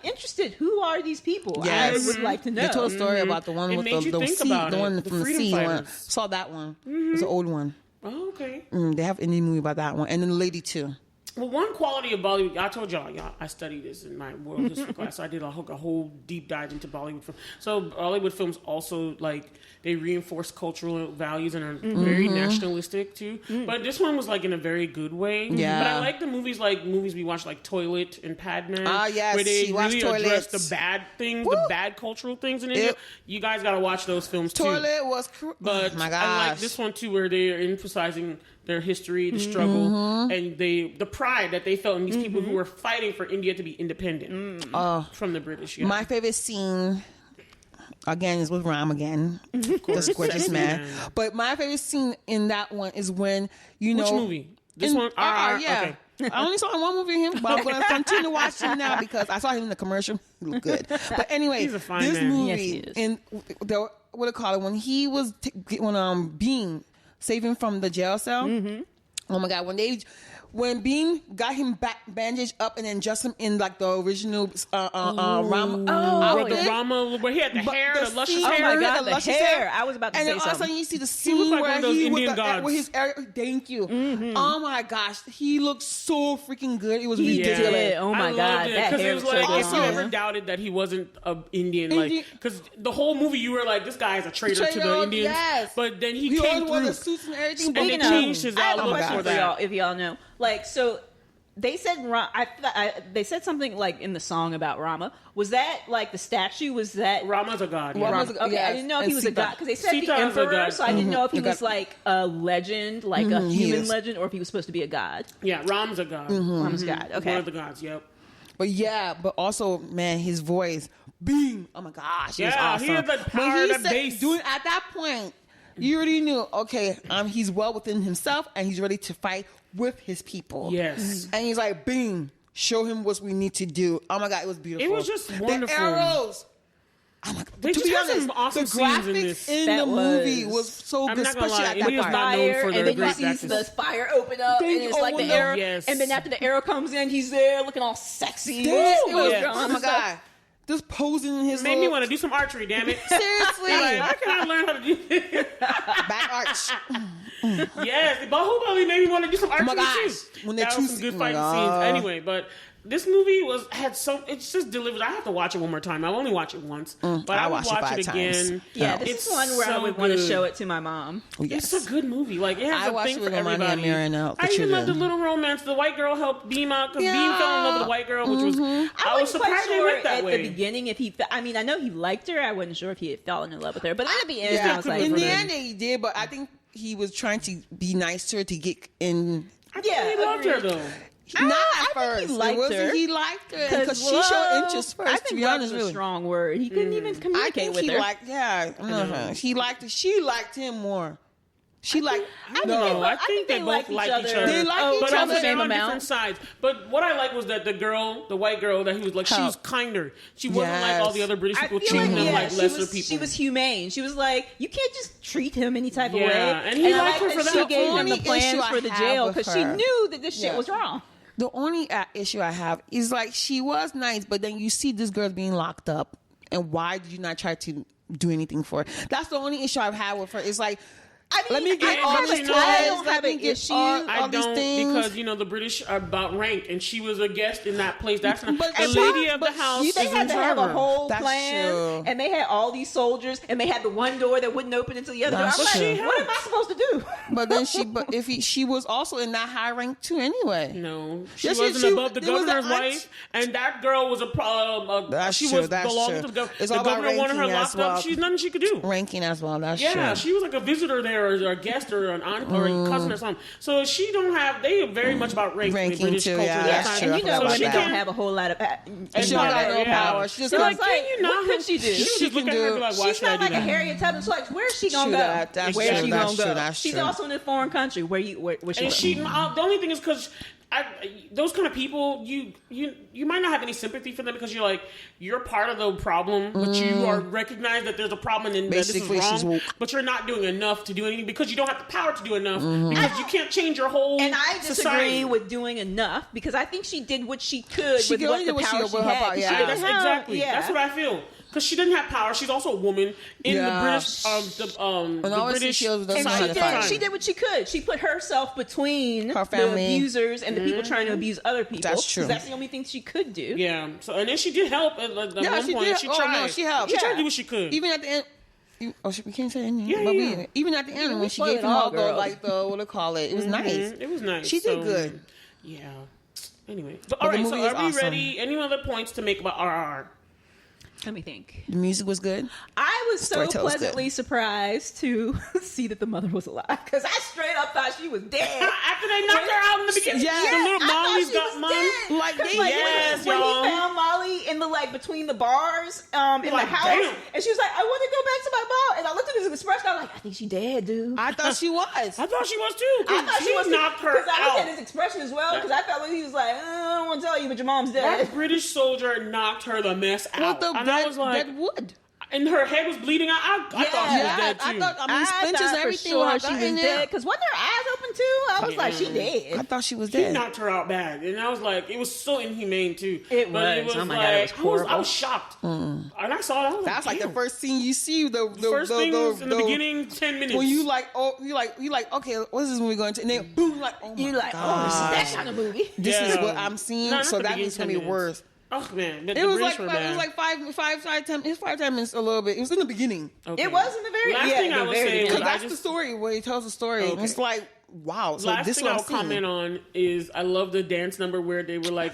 interested. Who are these people? Yes. I would like to know. They told a story about the one It with made you the think sea, about the one it. The from the freedom sea one. fighters. Saw that one. It's an old one. Oh, okay. They have an Indian movie about that one, and then the lady too. Well, one quality of Bollywood, I told y'all, I studied this in my world history class. So I did a whole deep dive into Bollywood films. So Bollywood films also, like, they reinforce cultural values and are very nationalistic too. But this one was like in a very good way. Yeah. But I like the movies we watch, like Toilet and Padman. Yes, where they she watched really address Toilets. the bad things, the bad cultural things in India. You guys got to watch those films too. Toilet was, But oh my gosh. I like this one too, where they are emphasizing their history, the struggle, and the pride that they felt in these people who were fighting for India to be independent from the British. Yeah. My favorite scene, again, is with Ram again. This gorgeous man. But my favorite scene in that one is when, you know... Which movie? This in one? yeah. Okay. I only saw one movie of him, but I'm going to continue to watch him now because I saw him in the commercial. He looked good. But anyway, He's a fine this man. movie, Yes, he is. in the, what do you call it, when he was, when Bean saved him from the jail cell, oh my God, when Bean got him back bandaged up and then dressed him in like the original Rama. The Rama, where he had the hair, the luscious hair. Oh my God, the luscious hair. I was about to and say then all of a something. sudden you see the looked scene like one where of those he Indian with, gods. with his thank you. Oh my gosh, he looked so freaking good. It was He ridiculous. did. Oh my I God, loved it, that 'cause hair it was was like, so if you good. ever doubted that he wasn't an Indian, like, because the whole movie you were like, this guy is a traitor to the Indians. Yes. But then he He came always wore through. the suits and everything. And but they Speaking of- changed his I have a outlook question for for that. y'all, if y'all know. Like, so they said they said something like in the song about Rama. Was that like the statue? Was that Rama's a god. Yeah. Rama's a- Okay, yes, I didn't know if and he was a Sita. god because they said Sita the is a emperor, god. so I didn't know if he The was god. like a legend, like a He human is. legend, or if he was supposed to be a god. Yeah, Ram's a god. Rama's god. Okay. One of the gods, yep. But yeah, but also, man, his voice, Beam. Oh my gosh, it was Yeah, awesome. he had the power, the bass. Doing at that point, you already knew. Okay, he's well within himself, and he's ready to fight with his people. Yes. and he's like, Beam, show him what we need to do. Oh my God, it was beautiful. It was just wonderful. The arrows. Oh my God. They to just be had honest, some awesome the scenes in graphics this. in That the movie was- was so I'm good, not gonna especially lie, at India that is point. not known for and their then you great see practice. the fire open up, Then and it's you like the open up. arrow. Yes. And then after the arrow comes in, he's there looking all sexy. Yes, it was, yes. oh my God. Just posing in his Made me little- want to do some archery, damn it. Seriously. Like, why can't I learn how to do this? Back arch. Yes, the Bahubali made me want to do some archery my gosh. too. When they that was some choose- good oh my fighting God. scenes. Anyway, but this movie had so it's just delivered. I have to watch it one more time. I've only watched it once, but I would watched it watch 5 it again. times. Yeah, No. this It's is one where I so would want to good. show it to my mom. Oh, yes. It's a good movie. Like it has I a watched thing it for with Amani everybody. and Mary and I the even love the children. little romance. The white girl helped Beam out because Beam Yeah. fell in love with the white girl, which was I was wasn't quite surprised they sure went that at way. the beginning if he. I mean, I know he liked her. I wasn't sure if he had fallen in love with her, but at the end, Yeah, I was like, in for the them. end he did, but I think he was trying to be nice to her to get in. I Yeah, think he loved her agreed. though. Not I at first. think he liked it wasn't her. He liked her because she love- showed interest first. I to think be love honest, is a really. strong word. He couldn't even I communicate think with he her. liked. Yeah, he liked her. She liked him more. She liked. No, I I think they both like like each other. They like but each also other. they're on Same different amount. sides. But what I like was that the girl, the white girl, that he was like, she How? was kinder. She wasn't like Yes. all the other British I people feel treating like, them yeah, like she lesser was, people. She was humane. She was like, you can't just treat him any type of Yeah, way. and he I liked her like for that that. she gave him Only the plans issue for I the have jail with because she her- knew that this shit Yeah. was wrong. The only issue I have is like she was nice, but then you see this girl being locked up, and why did you not try to do anything for her? That's the only issue I've had with her. It's like I mean, let me get all these toys. I don't have Let me an get issue. I these don't things. because the British are about rank, and she was a guest in that place. That's not, But the it's lady not- of the but house. They is had in to have a charge. whole That's plan, true. and they had all these soldiers, and they had the one door that wouldn't open until the other door. I'm That's like, true. what am I supposed to do? But then she was also in that high rank too anyway. No, she Yes, wasn't above the there was governor's an aunt- wife, and that girl was That's she true, was that's belonging true. to the governor. It's The all about governor wanted her ranking locked as well. up. She's nothing she could do. Ranking as well. That's Yeah, true. she was like a visitor there, or a guest, or an aunt, or a cousin, or something. So she don't have. They are very much about ranking in Ranking British too, culture. yeah, that that's time. true. And you know, So women she don't can't- have a whole lot of. And she don't got no power. She just So comes- it's like, Can you what not? could she do? She was She just looking can at her do- like, why She's should I not do like a that? Harriet Tubman. So like, where's she gonna True go? that. That's Where's true. she That's gonna true. go? That's She's true. also in a foreign country. Where she And go? she, the only thing is because those kind of people, you might not have any sympathy for them because you're part of the problem, but you are recognize that there's a problem and that this is Basically, she's wrong, woke. but you're not doing enough to do anything because you don't have the power to do enough because you can't change your whole And I disagree society. with doing enough because I think she did what she could She with could what only the do what she power could she with her had. power, She yeah. didn't That's have- exactly. Yeah. That's what I feel. Because she didn't have power. She's also a woman in the Yeah. British, the always British. she was the And side she of the fight. did. She did what she could. She put herself between Her the family. abusers and the people trying to abuse other people. That's true. 'Cause that's the only thing she could do. Yeah. So and then she did help at one point. She tried. No, she helped. She tried to do what she could. Even at the end. We can't say anything. Yeah, but yeah. Even at the end, when she spoiled gave it him all, all the girl. what do call it? It was nice. It was nice. She did good. Yeah. Anyway, all the right. So movie is are we awesome. ready? Any other points to make about RRR? Let me think. The music was good. I was so Storyteller's pleasantly surprised to see that the mother was alive because I straight up thought she was dead. After they knocked her out in the beginning, Yes. the little I thought Molly's she got was Molly. dead. Like, 'Cause, they- yes, when y'all. he found Molly in the between the bars in Like, the house, damn. and she was like, "I want to go back to my mom." And I looked at his expression. I was like, "I think she dead, dude." I thought she was. I thought she was too. I thought she was knocked her because I looked at out. his expression as well because I felt like he was like, "I don't want to tell you, but your mom's dead." That British soldier knocked her the mess out. With the and I was like, that wood. and her head was bleeding out. I thought she was Yeah, dead too. I thought. I mean, I splinters thought and for everything. sure when I she got was in there. dead because wasn't her eyes open too? I was like, "She I dead." thought she was He dead. knocked her out bad, and I was like, it was so inhumane too. It But was. Oh my God, it was I horrible. was shocked, and I saw that. I was That's like the damn. first scene you see. The First things in the beginning, 10 minutes. When you like, okay, what's this movie going to? And then boom, like, oh my You like, God. "Oh, this is that kind of movie." This is Yeah. what I'm seeing. No, not So the that beginning means it's gonna 10 be minutes. worse. Oh man, the It was British like were it bad. was like 10. It's 5-10 minutes a little bit. It was in the beginning. Okay. It was in the very Last thing I would say beginning. was Because I that's just- the story where he tells the story. Okay. It's like, wow. So Last this thing is what I'll I'm seeing. comment on is I love the dance number where they were like,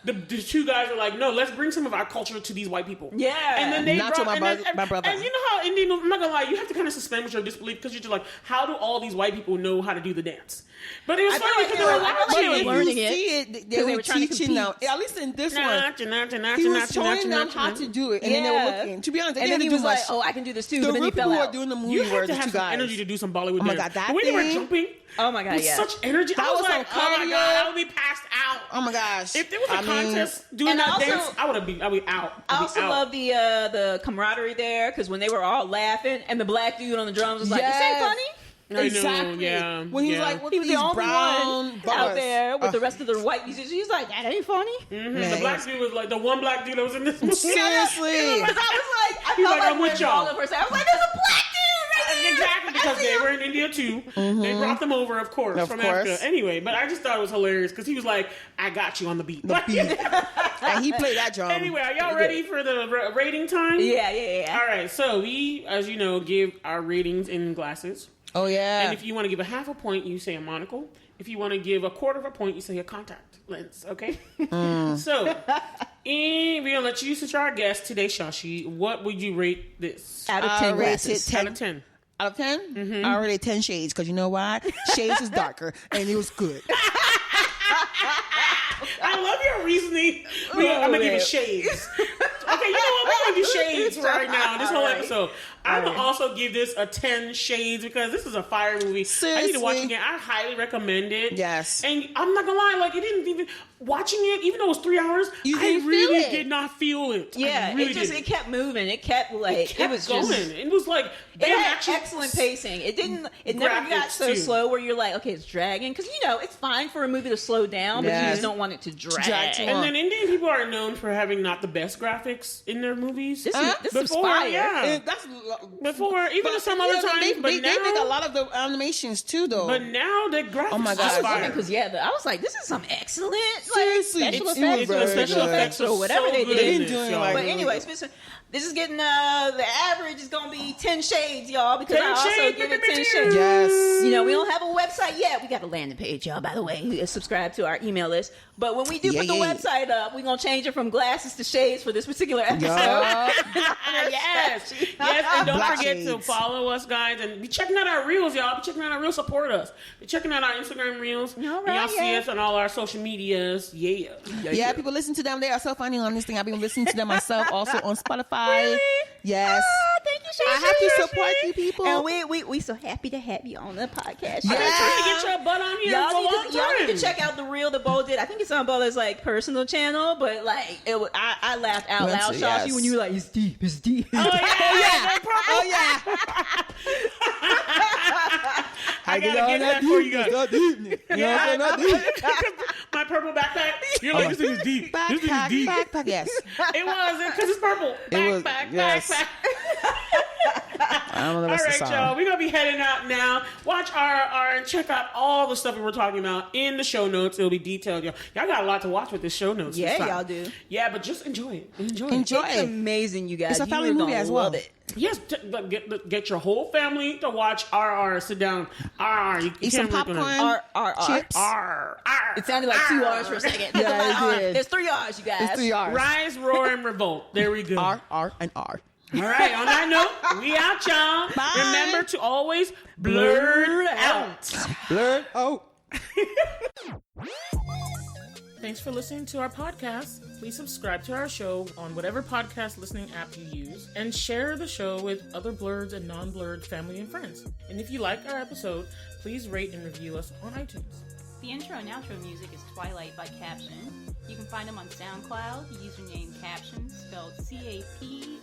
the two guys are like, no, let's bring some of our culture to these white people. Yeah. And then they Not to brought, my and brother- my brother. And you know how Indian, I'm not gonna lie, you have to kind of suspend with your disbelief because you're just like, how do all these white people know how to do the dance? But it was I feel funny like because they they were were- I feel like But they watching. were if learning you it see it, they they were were trying to teaching compete. them. At least in this one, Nacha, he was showing them how to do it, and then they were Yeah. looking. To be honest, they And then didn't he do was like, much. "Oh, I can do this too." The But then he real fell people who are out. doing the movie You were have to the have two some guys. energy to do some Bollywood Oh my dance. God, that the way they were thing- jumping. Oh my God, with yeah. such energy. That I was was like, some oh my cardio. God, I would be passed out. Oh my gosh! If there was a I mean, contest doing and that also- dance, I'd be out. I also love the camaraderie there because when they were all laughing and the black dude on the drums was like, "This ain't Yes. funny." I know, Exactly. yeah, When he was yeah. like, "What He was these the only brown one bars?" out there with the rest of the white musicians. He's like, "That ain't funny." Man, The black dude was like the one black dude that was in this movie. Seriously. I was like, I He's felt like, I'm like with we're all y'all. over. I was like, "There's a black dude right there." Exactly, because I see they him. were in India too. They brought them over, of course, Of from course. Africa. Anyway, but I just thought it was hilarious because he was like, "I got you on the beat." and he played that drum. Anyway, are y'all ready for the rating time? Yeah. All right, so we, as you know, give our ratings in glasses. Oh yeah. And if you want to give a half a point, you say a monocle. If you want to give a quarter of a point, you say a contact lens. Okay. So, we're gonna let you, since you're our guest today, Shawshi. What would you rate this? Out of I 10 rated glasses. 10. Out of 10. Out of 10, I rated 10 shades because you know why? Shades is darker and it was good. I love your reasoning. I'm gonna give it shades. Okay, you know what? We're gonna do shades right now. This whole episode. I'm gonna also give this a 10 shades because this is a fire movie. I need to watch it Seriously? again. I highly recommend it. Yes. And I'm not gonna lie, like it didn't even. watching it, even though it was 3 hours, I really did not feel it. Yeah, really it kept moving. It kept it was going. just, it was like it had excellent pacing. It never got so slow where you're like, okay, it's dragging, because it's fine for a movie to slow down, but you just don't want it to drag. And then Indian people are known for having not the best graphics in their movies. This is fire. Yeah, that's before even some other time. But they make a lot of the animations too, though. But now the graphics. Oh my god! Because I was like, this is some excellent Seriously, special effects or whatever they did. But anyway, this is getting the average is gonna be 10 shades, y'all, because I also give it 10 shades. Yes. We don't have a website yet. We got a landing page, y'all, by the way. Subscribe to our email list. But when we do put the website up, we're gonna change it from glasses to shades for this particular episode. Yes. And don't forget to follow us, guys, and be checking out our reels, y'all. Be checking out our reels, support us. Be checking out our Instagram reels. Y'all see us on all our social medias. Yeah, people listen to them. They are so funny on this thing. I've been listening to them myself, also on Spotify. Really? Yes. Thank you, Shawshi. I have to support you people. And we so happy to have you on the podcast. I've been trying to get your butt on here for a long time. Y'all need to check out the reel that Bo did. I think it's on Bola's personal channel, but I laughed out loud, Shawshi, when you were like, it's deep. Oh yeah. I gotta get that for you guys. My purple backpack. You're like, this thing is deep. Backpack, yes. It was, because it's purple. Backpack. I don't know the rest of the song. Y'all. We're going to be heading out now. Watch check out all the stuff that we're talking about in the show notes. It'll be detailed, y'all. Y'all got a lot to watch with this show notes. Yeah, y'all do. Yeah, but just enjoy it. Enjoy it. It's amazing, you guys. It's a family movie as well. Yes, get your whole family to watch RR. Sit down. RR. Eat some popcorn. Chips. RR. It sounded like 2 R's for a second. Yeah, it did. There's 3 R's, you guys. There's 3 R's. Rise, roar, and revolt. There we go. R, and R. All right, on that note, we out, y'all. Bye. Remember to always blerd out. Blerd out. Thanks for listening to our podcast. Please subscribe to our show on whatever podcast listening app you use and share the show with other blurred and non-blurred family and friends. And if you like our episode, please rate and review us on iTunes. The intro and outro music is Twilight by Caption. You can find them on SoundCloud, username Caption, spelled CAPSHUN.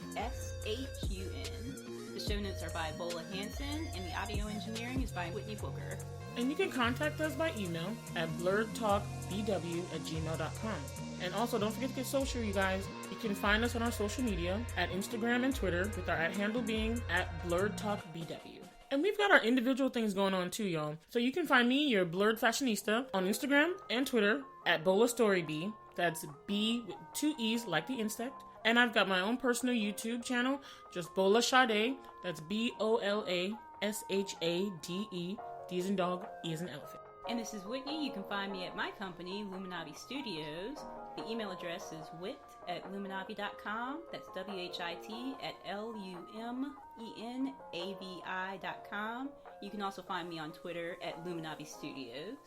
The show notes are by Bola Hanson, and the audio engineering is by Whitney Booker. And you can contact us by email at blerdtalkbw@gmail.com. And also, don't forget to get social, you guys. You can find us on our social media at Instagram and Twitter, with our @handle being @blerdtalkbw. And we've got our individual things going on too, y'all. So you can find me, your blurred fashionista, on Instagram and Twitter at BolaStoryB. That's B with 2 E's like the insect. And I've got my own personal YouTube channel, just Bola Sade. That's BOLASHADE. D as in dog, E as in elephant. And this is Whitney. You can find me at my company, Luminavi Studios. The email address is wit@luminavi.com. That's WHIT@LUMENAVI.com. You can also find me on Twitter at Luminavi Studios.